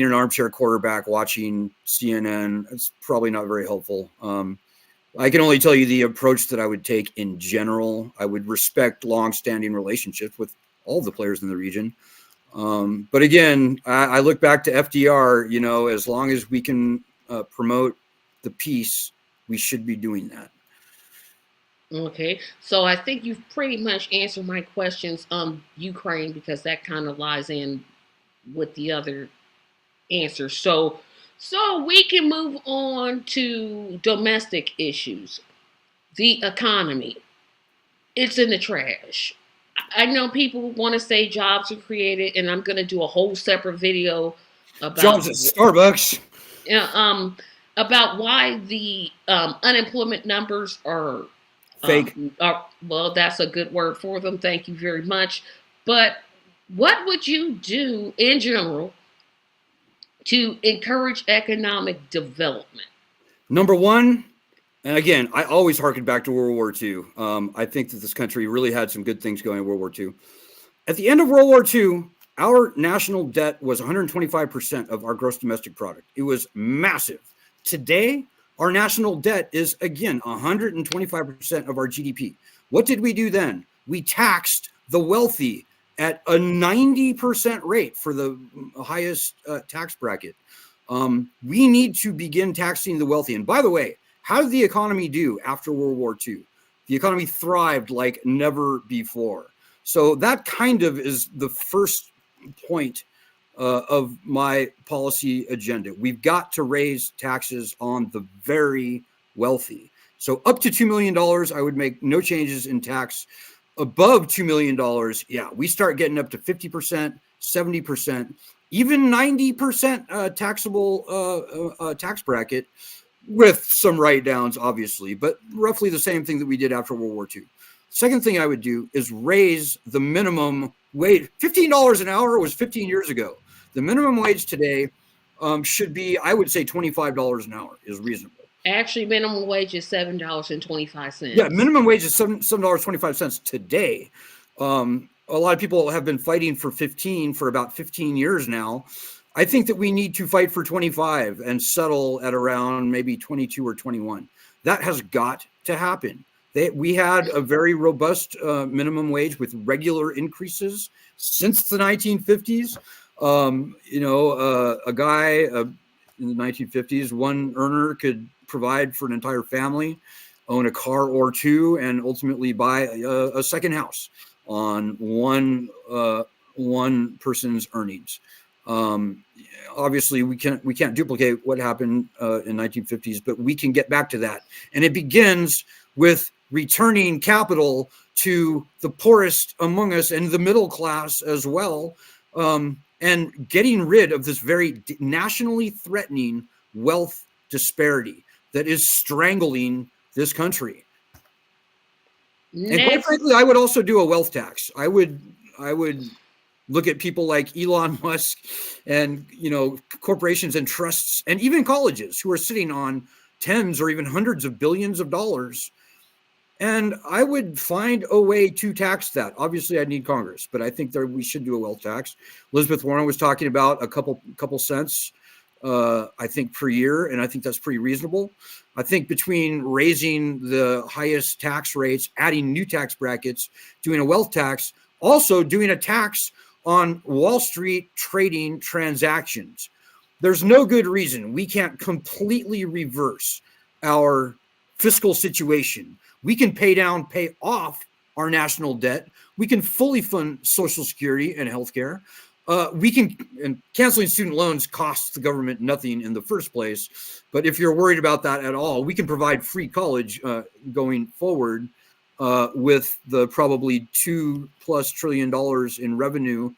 an armchair quarterback watching CNN, it's probably not very helpful. I can only tell you the approach that I would take in general. I would respect long-standing relationships with all the players in the region. But again, I look back to FDR, as long as we can promote the peace, we should be doing that. Okay, so I think you've pretty much answered my questions on Ukraine, because that kind of lies in with the other answers. So we can move on to domestic issues. The economy, it's in the trash. I know people want to say jobs are created, and I'm going to do a whole separate video about jobs at Starbucks. About why the unemployment numbers are fake. Well, that's a good word for them. Thank you very much. But what would you do in general to encourage economic development? Number one, and again, I always harken back to World War II. I think that this country really had some good things going in World War II. At the end of World War II, our national debt was 125% of our gross domestic product. It was massive. Today, our national debt is, again, 125% of our GDP. What did we do then? We taxed the wealthy at a 90% rate for the highest tax bracket. We need to begin taxing the wealthy. And by the way, how did the economy do after World War II? The economy thrived like never before. So that kind of is the first point of my policy agenda. We've got to raise taxes on the very wealthy. So up to $2 million, I would make no changes in tax. Above $2 million, yeah, we start getting up to 50%, 70%, even 90% taxable tax bracket, with some write-downs, obviously, but roughly the same thing that we did after World War II. Second thing I would do is raise the minimum wage. $15 an hour was 15 years ago. The minimum wage today should be, I would say, $25 an hour is reasonable. Actually, minimum wage is $7.25. Yeah, minimum wage is $7.25 today. A lot of people have been fighting for 15 for about 15 years now. I think that we need to fight for 25 and settle at around maybe 22 or 21. That has got to happen. We had a very robust minimum wage with regular increases since the 1950s. A guy in the 1950s, one earner could provide for an entire family, own a car or two, and ultimately buy a second house on one person's earnings. Obviously, we can't duplicate what happened in 1950s, but we can get back to that. And it begins with returning capital to the poorest among us and the middle class as well, and getting rid of this very nationally threatening wealth disparity that is strangling this country. And quite frankly, I would also do a wealth tax. I would look at people like Elon Musk and, corporations and trusts and even colleges who are sitting on tens or even hundreds of billions of dollars. And I would find a way to tax that. Obviously, I'd need Congress, but I think that we should do a wealth tax. Elizabeth Warren was talking about a couple cents, I think, per year, and I think that's pretty reasonable. I think between raising the highest tax rates, adding new tax brackets, doing a wealth tax, also doing a tax on Wall Street trading transactions, there's no good reason we can't completely reverse our fiscal situation. We can pay off our national debt. We can fully fund Social Security and healthcare. And canceling student loans costs the government nothing in the first place. But if you're worried about that at all, we can provide free college going forward with the probably $2+ trillion in revenue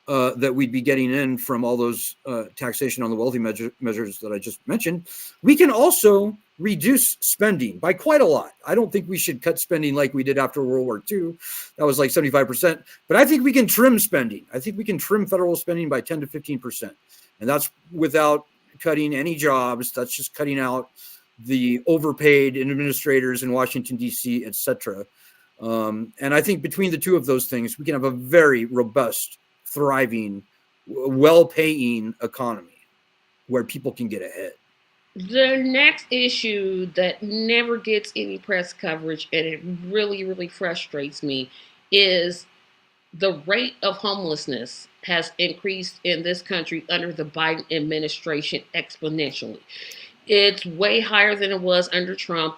that we'd be getting in from all those taxation on the wealthy measures that I just mentioned. We can also reduce spending by quite a lot. I don't think we should cut spending like we did after World War II. That was like 75%. But I think we can trim spending. I think we can trim federal spending by 10 to 15%. And that's without cutting any jobs. That's just cutting out the overpaid administrators in Washington, D.C., et cetera. And I think between the two of those things, we can have a very robust, thriving, well-paying economy where people can get ahead. The next issue that never gets any press coverage, and it really, really frustrates me, is the rate of homelessness has increased in this country under the Biden administration exponentially. It's way higher than it was under Trump.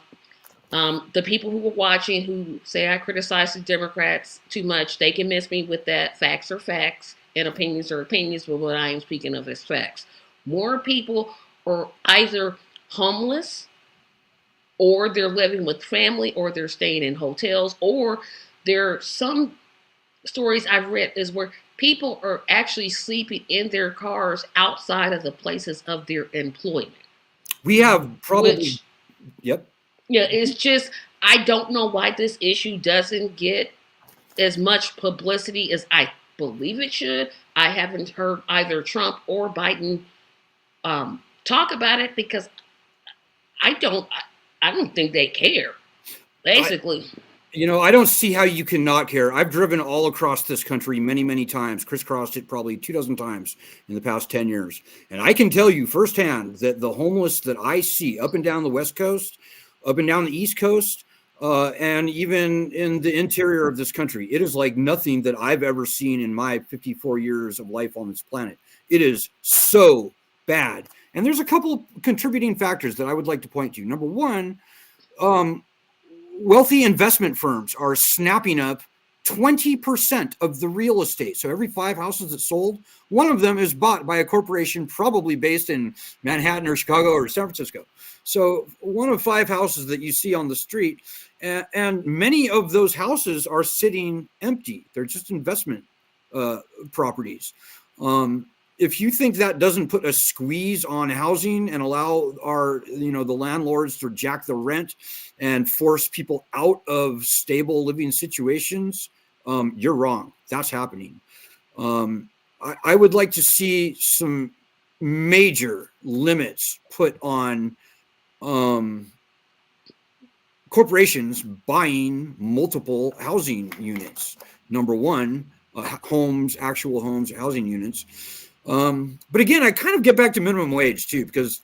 The people who are watching who say I criticize the Democrats too much, they can miss me with that. Facts are facts and opinions are opinions, but what I am speaking of is facts. More people are either homeless, or they're living with family, or they're staying in hotels, or there are some stories I've read is where people are actually sleeping in their cars outside of the places of their employment. We have probably, yep. Yeah, it's just, I don't know why this issue doesn't get as much publicity as I believe it should. I haven't heard either Trump or Biden talk about it because I don't think they care, basically. I don't see how you can not care. I've driven all across this country many, many times, crisscrossed it probably 24 times in the past 10 years. And I can tell you firsthand that the homeless that I see up and down the West Coast, up and down the East Coast, and even in the interior of this country, it is like nothing that I've ever seen in my 54 years of life on this planet. It is so bad. And there's a couple of contributing factors that I would like to point to. Number one, wealthy investment firms are snapping up 20% of the real estate. So every 5 houses that sold, one of them is bought by a corporation probably based in Manhattan or Chicago or San Francisco. So one of 5 houses that you see on the street, and many of those houses are sitting empty. They're just investment properties. If you think that doesn't put a squeeze on housing and allow the landlords to jack the rent and force people out of stable living situations, you're wrong. That's happening. I would like to see some major limits put on corporations buying multiple housing units. Number one, actual homes, housing units. But again, I kind of get back to minimum wage too, because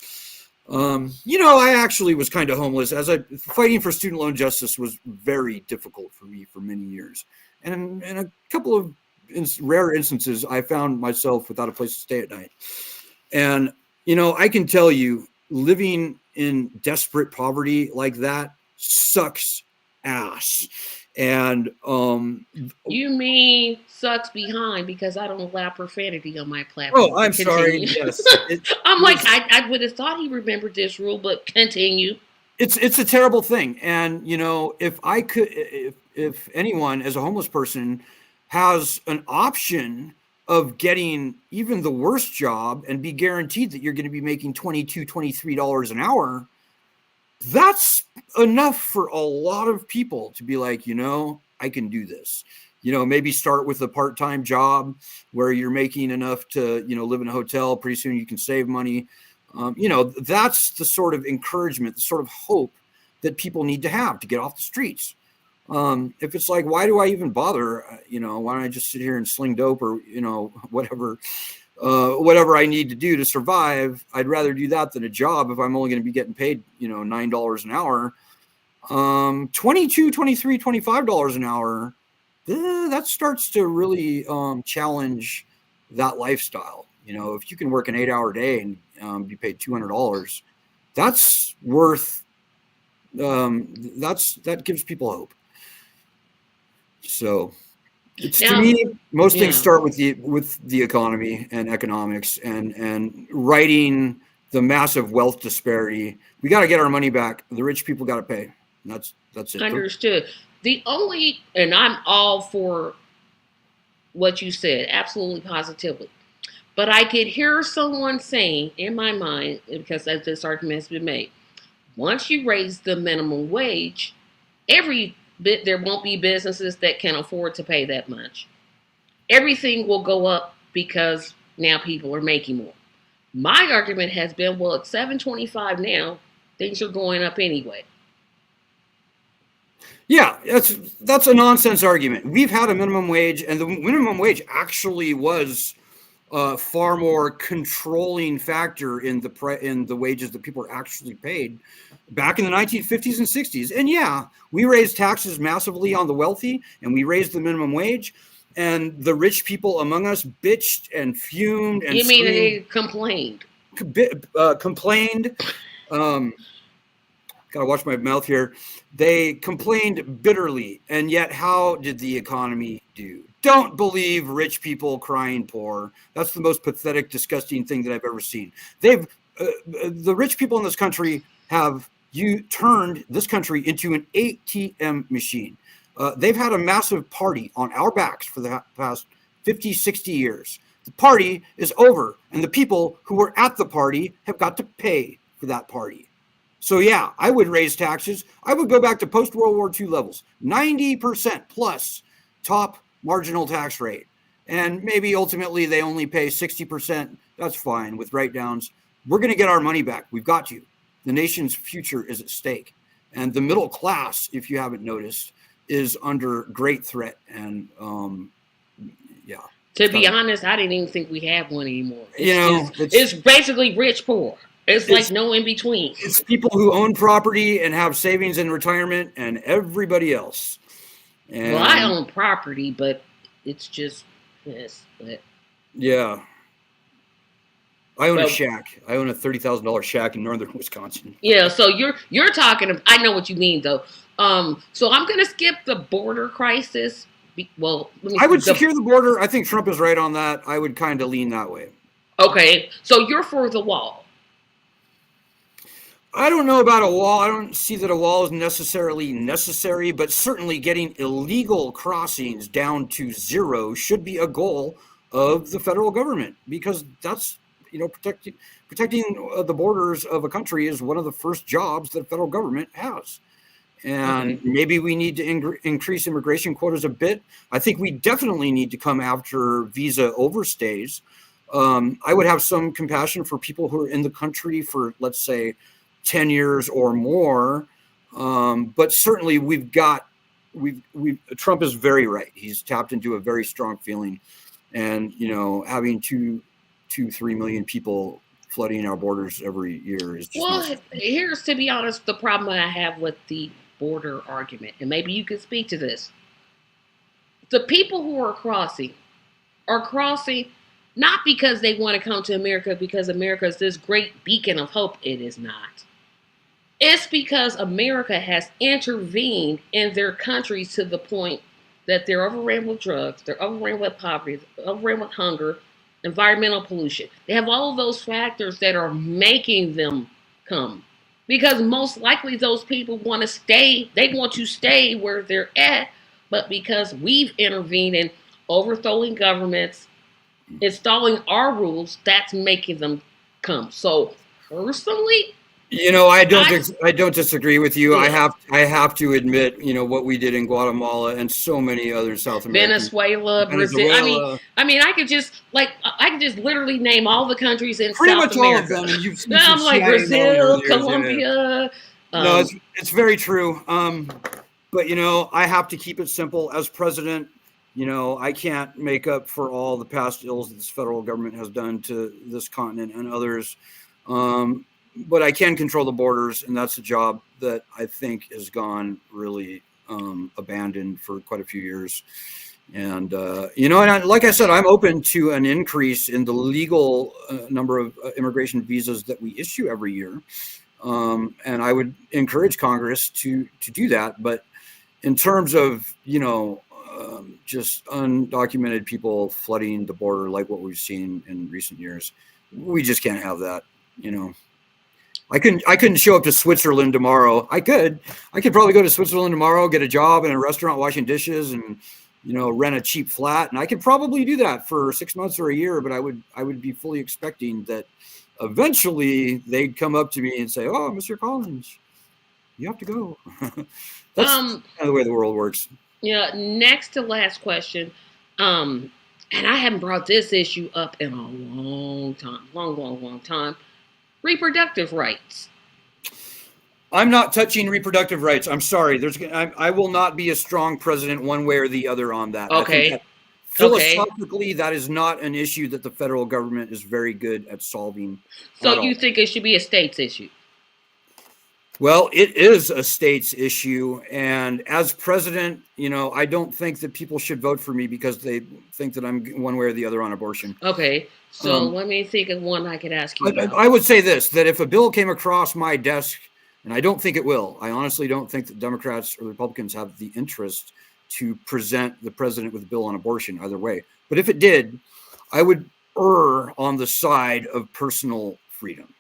I actually was kind of homeless fighting for student loan justice was very difficult for me for many years. And in a couple of rare instances, I found myself without a place to stay at night. And, I can tell you, living in desperate poverty like that sucks ass. And you mean sucks behind, because I don't allow profanity on my platform. Oh, I'm sorry. Yes, I would have thought he remembered this rule, but continue. It's a terrible thing, and if anyone as a homeless person has an option of getting even the worst job and be guaranteed that you're going to be making $22, $23 an hour, that's enough for a lot of people to be like, I can do this. Maybe start with a part-time job where you're making enough to, live in a hotel. Pretty soon you can save money. That's the sort of encouragement, the sort of hope that people need to have to get off the streets. If it's like, why do I even bother? Why don't I just sit here and sling dope or, whatever I need to do to survive? I'd rather do that than a job if I'm only going to be getting paid, $9 an hour. $22, $23, $25 an hour. That starts to really challenge that lifestyle. If you can work an 8-hour day and be paid $200, that's worth. That gives people hope. So, to me, most things start with the economy and economics and righting the massive wealth disparity. We got to get our money back. The rich people got to pay. That's it. Understood. And I'm all for what you said, absolutely positively. But I could hear someone saying in my mind, because this argument has been made, once you raise the minimum wage, there won't be businesses that can afford to pay that much. Everything will go up because now people are making more. My argument has been, well, at $7.25 now, things are going up anyway. Yeah, that's a nonsense argument. We've had a minimum wage, and the minimum wage actually was a far more controlling factor in the wages that people are actually paid back in the 1950s and 60s. And yeah, we raised taxes massively on the wealthy, and we raised the minimum wage, and the rich people among us bitched and fumed and screamed. They complained? Complained. Gotta watch my mouth here. They complained bitterly, and yet how did the economy do? Don't believe rich people crying poor. That's the most pathetic, disgusting thing that I've ever seen. The rich people in this country have turned this country into an ATM machine. They've had a massive party on our backs for the past 50, 60 years. The party is over, and the people who were at the party have got to pay for that party. So yeah, I would raise taxes. I would go back to post-World War II levels, 90% plus top marginal tax rate. And maybe ultimately they only pay 60%. That's fine with write-downs. We're going to get our money back. We've got to. The nation's future is at stake. And the middle class, if you haven't noticed, is under great threat. And yeah. To be honest, I didn't even think we have one anymore. It's basically rich poor. It's like no in between. It's people who own property and have savings in retirement, and everybody else. And, well, I own property, but it's just this. But yeah, I own a shack. I own a $30,000 shack in northern Wisconsin. Yeah, so you're talking. I know what you mean, though. So I'm gonna skip the border crisis. Well, I would secure the border. I think Trump is right on that. I would kind of lean that way. Okay, so you're for the wall. I don't know about a wall. I don't see that a wall is necessarily necessary, but certainly getting illegal crossings down to zero should be a goal of the federal government, because that's, protecting the borders of a country is one of the first jobs that the federal government has. And Okay. maybe we need to increase immigration quotas a bit. I think we definitely need to come after visa overstays. I would have some compassion for people who are in the country for, let's say, 10 years or more. But certainly Trump is very right. He's tapped into a very strong feeling. And, having 3 million people flooding our borders every year is just not. Well, here's, to be honest, the problem I have with the border argument, and maybe you can speak to this. The people who are crossing not because they want to come to America, because America is this great beacon of hope. It is not. It's because America has intervened in their countries to the point that they're overrun with drugs, they're overrun with poverty, they're overrun with hunger, environmental pollution. They have all of those factors that are making them come. Because most likely those people want to stay, they want to stay where they're at, but because we've intervened in overthrowing governments, installing our rules, that's making them come. So personally, I I don't disagree with you. yeah, I have to admit, what we did in Guatemala and so many other South American, Venezuela, Brazil. Venezuela, I could just literally name all the countries in pretty South much all of America. them. And you've seen some I'm like CIA known over Brazil, the years. Yeah. Colombia. No, Um, it's very true. But I have to keep it simple as president. I can't make up for all the past ills that this federal government has done to this continent and others. But I can control the borders, and that's a job that I think has gone really abandoned for quite a few years. And like I said, I'm open to an increase in the legal number of immigration visas that we issue every year. And I would encourage Congress to do that. But in terms of just undocumented people flooding the border like what we've seen in recent years, we just can't have that. I couldn't show up to Switzerland tomorrow. I could probably go to Switzerland tomorrow, get a job in a restaurant washing dishes, and rent a cheap flat, and I could probably do that for 6 months or a year. But I would be fully expecting that eventually they'd come up to me and say, "Oh, Mr. Collins, you have to go." That's kind of the way the world works. next to last question. And I haven't brought this issue up in a long time, long time. Reproductive rights. I'm not touching reproductive rights. I'm sorry. I will not be a strong president one way or the other on that. I think that philosophically, that is not an issue that the federal government is very good at solving. So you think it should be a state's issue? Well, it is a state's issue. And as president, I don't think that people should vote for me because they think that I'm one way or the other on abortion. Okay. So let me think of one I could ask you about. I would say this, that if a bill came across my desk, and I don't think it will, I honestly don't think that Democrats or Republicans have the interest to present the president with a bill on abortion either way. But if it did, I would err on the side of personal freedom.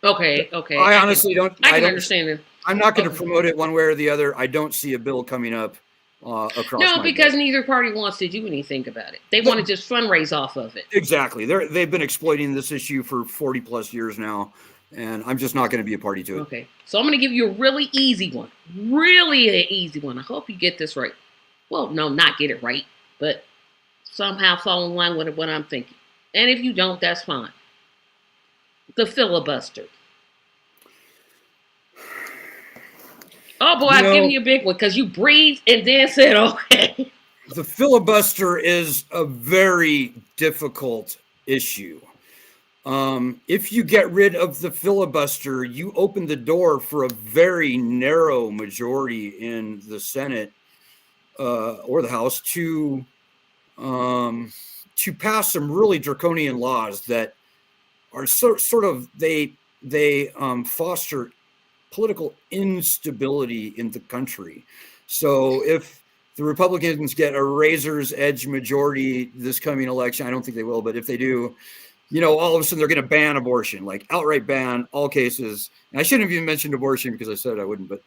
Okay. I honestly don't. I can understand it. I'm not going to promote it one way or the other. I don't see a bill coming up across. No, because neither party wants to do anything about it. They want to just fundraise off of it. Exactly. They've been exploiting this issue for 40 plus years now, and I'm just not going to be a party to it. Okay. So I'm going to give you a really easy one. Really an easy one. I hope you get this right. Well, no, not get it right, but somehow fall in line with what I'm thinking. And if you don't, that's fine. The filibuster. Oh boy, I've given you a big one because you breathed and then said, okay. The filibuster is a very difficult issue. If you get rid of the filibuster, you open the door for a very narrow majority in the Senate or the House to pass some really draconian laws that are sort of they foster political instability in the country. So if the Republicans get a razor's edge majority this coming election, I don't think they will, but if they do, all of a sudden they're going to ban abortion, like outright ban all cases. And I shouldn't have even mentioned abortion because I said I wouldn't, but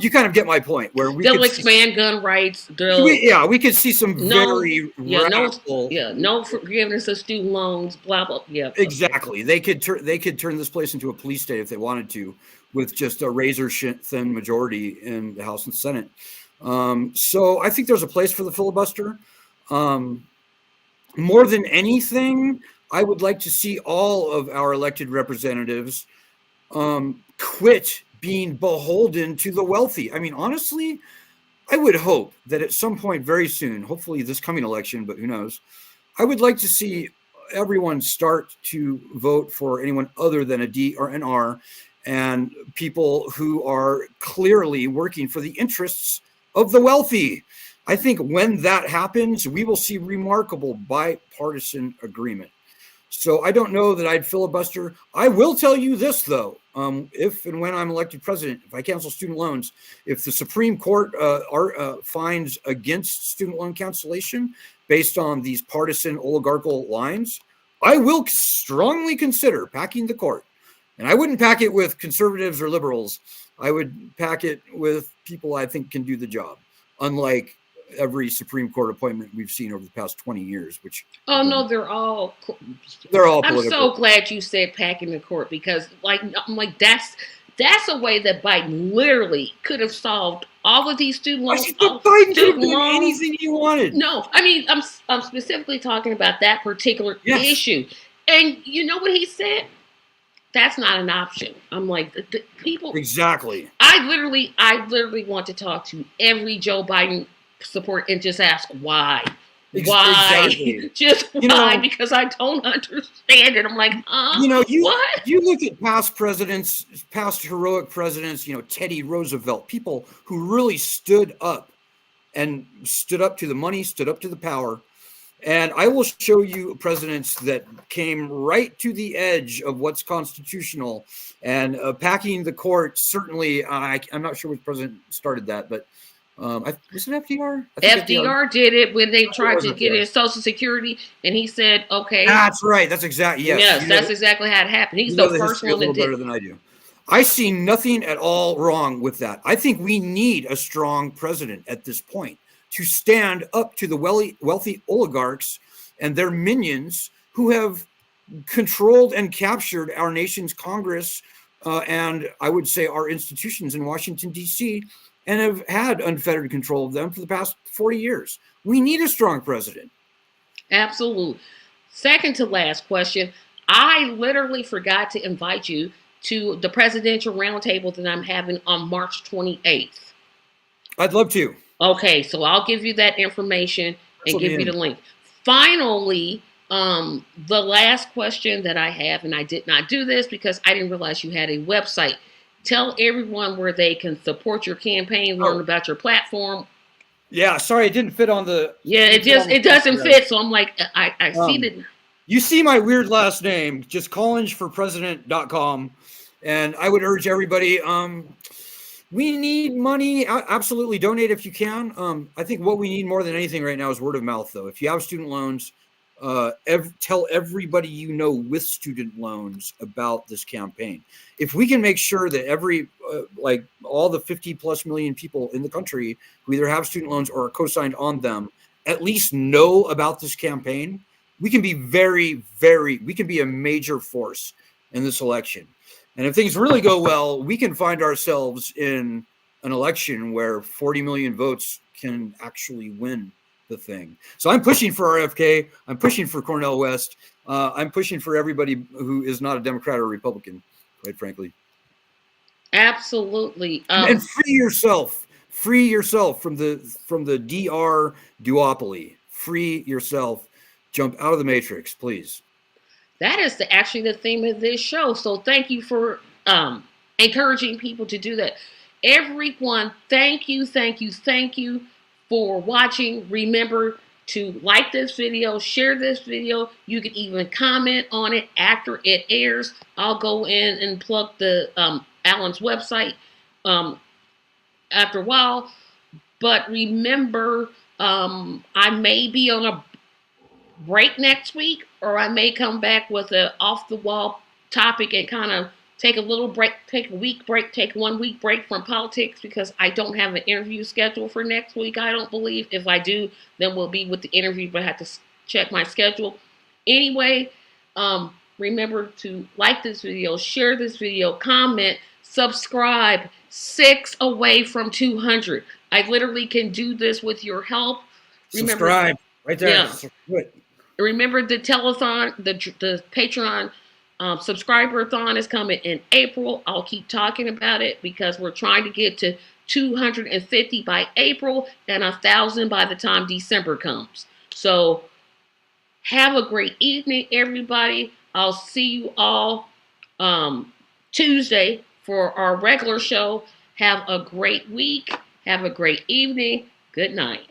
you kind of get my point. Where we They'll could expand gun rights. we could see some very radical. No forgiveness of student loans. Blah blah. Yeah, exactly. They could turn this place into a police state if they wanted to, with just a razor thin majority in the House and Senate. So I think there's a place for the filibuster. More than anything, I would like to see all of our elected representatives quit being beholden to the wealthy. I mean, honestly, I would hope that at some point very soon, hopefully this coming election, but who knows, I would like to see everyone start to vote for anyone other than a D or an R, and people who are clearly working for the interests of the wealthy. I think when that happens, we will see remarkable bipartisan agreement. So I don't know that I'd filibuster. I will tell you this, though. If and when I'm elected president, if I cancel student loans, if the Supreme Court finds against student loan cancellation based on these partisan oligarchical lines, I will strongly consider packing the court. And I wouldn't pack it with conservatives or liberals. I would pack it with people I think can do the job, unlike every Supreme Court appointment we've seen over the past 20 years, which no, they're all political. I'm so glad you said packing the court, because I'm like that's a way that Biden literally could have solved all of these student loans. Biden could have done anything he wanted. No, I mean I'm specifically talking about that particular issue. And you know what he said? That's not an option. I'm like, the people. Exactly. I literally want to talk to every Joe Biden support and just ask why. Why? Exactly. Just why? Because I don't understand it. I'm like, what? You look at past presidents, past heroic presidents, Teddy Roosevelt, people who really stood up to the money, stood up to the power. And I will show you presidents that came right to the edge of what's constitutional, and packing the court. Certainly, I'm not sure which president started that, but was it FDR? FDR did it when they tried to get in Social Security, and he said, "Okay." That's right. That's exactly yes. That's exactly how it happened. He's the first one that did. Better than I do. I see nothing at all wrong with that. I think we need a strong president at this point to stand up to the wealthy oligarchs and their minions who have controlled and captured our nation's Congress and I would say our institutions in Washington, D.C., and have had unfettered control of them for the past 40 years. We need a strong president. Absolutely. Second to last question. I literally forgot to invite you to the presidential roundtable that I'm having on March 28th. I'd love to. Okay, so I'll give you that information and give you the link. Finally, the last question that I have, and I did not do this because I didn't realize you had a website. Tell everyone where they can support your campaign, learn about your platform. Yeah, sorry, it didn't fit on the. Yeah, it doesn't fit. So I'm like, I see that. You see my weird last name, just collingeforpresident.com. And I would urge everybody, we need money. Absolutely donate if you can. I think what we need more than anything right now is word of mouth, though. If you have student loans, tell everybody you know with student loans about this campaign. If we can make sure that all the 50 plus million people in the country who either have student loans or are co-signed on them at least know about this campaign, we can be we can be a major force in this election. And if things really go well, we can find ourselves in an election where 40 million votes can actually win the thing. So I'm pushing for RFK. I'm pushing for Cornel West. I'm pushing for everybody who is not a Democrat or a Republican, quite frankly. Absolutely. And free yourself. Free yourself from the DR duopoly. Free yourself. Jump out of the matrix, please. That is actually the theme of this show. So thank you for encouraging people to do that. Everyone, thank you for watching. Remember to like this video, share this video. You can even comment on it after it airs. I'll go in and plug the Alan's website after a while. But remember, I may be on break next week, or I may come back with a off the wall topic and kind of take a little break, take a week break, take 1 week break from politics because I don't have an interview schedule for next week. I don't believe. If I do, then we'll be with the interview, but I have to check my schedule. Anyway, remember to like this video, share this video, comment, subscribe. 6 away from 200. I literally can do this with your help. Remember, Subscribe right there. yeah. Good. Remember the telethon, the Patreon subscriber-a-thon is coming in April. I'll keep talking about it because we're trying to get to 250 by April and 1,000 by the time December comes. So have a great evening, everybody. I'll see you all Tuesday for our regular show. Have a great week. Have a great evening. Good night.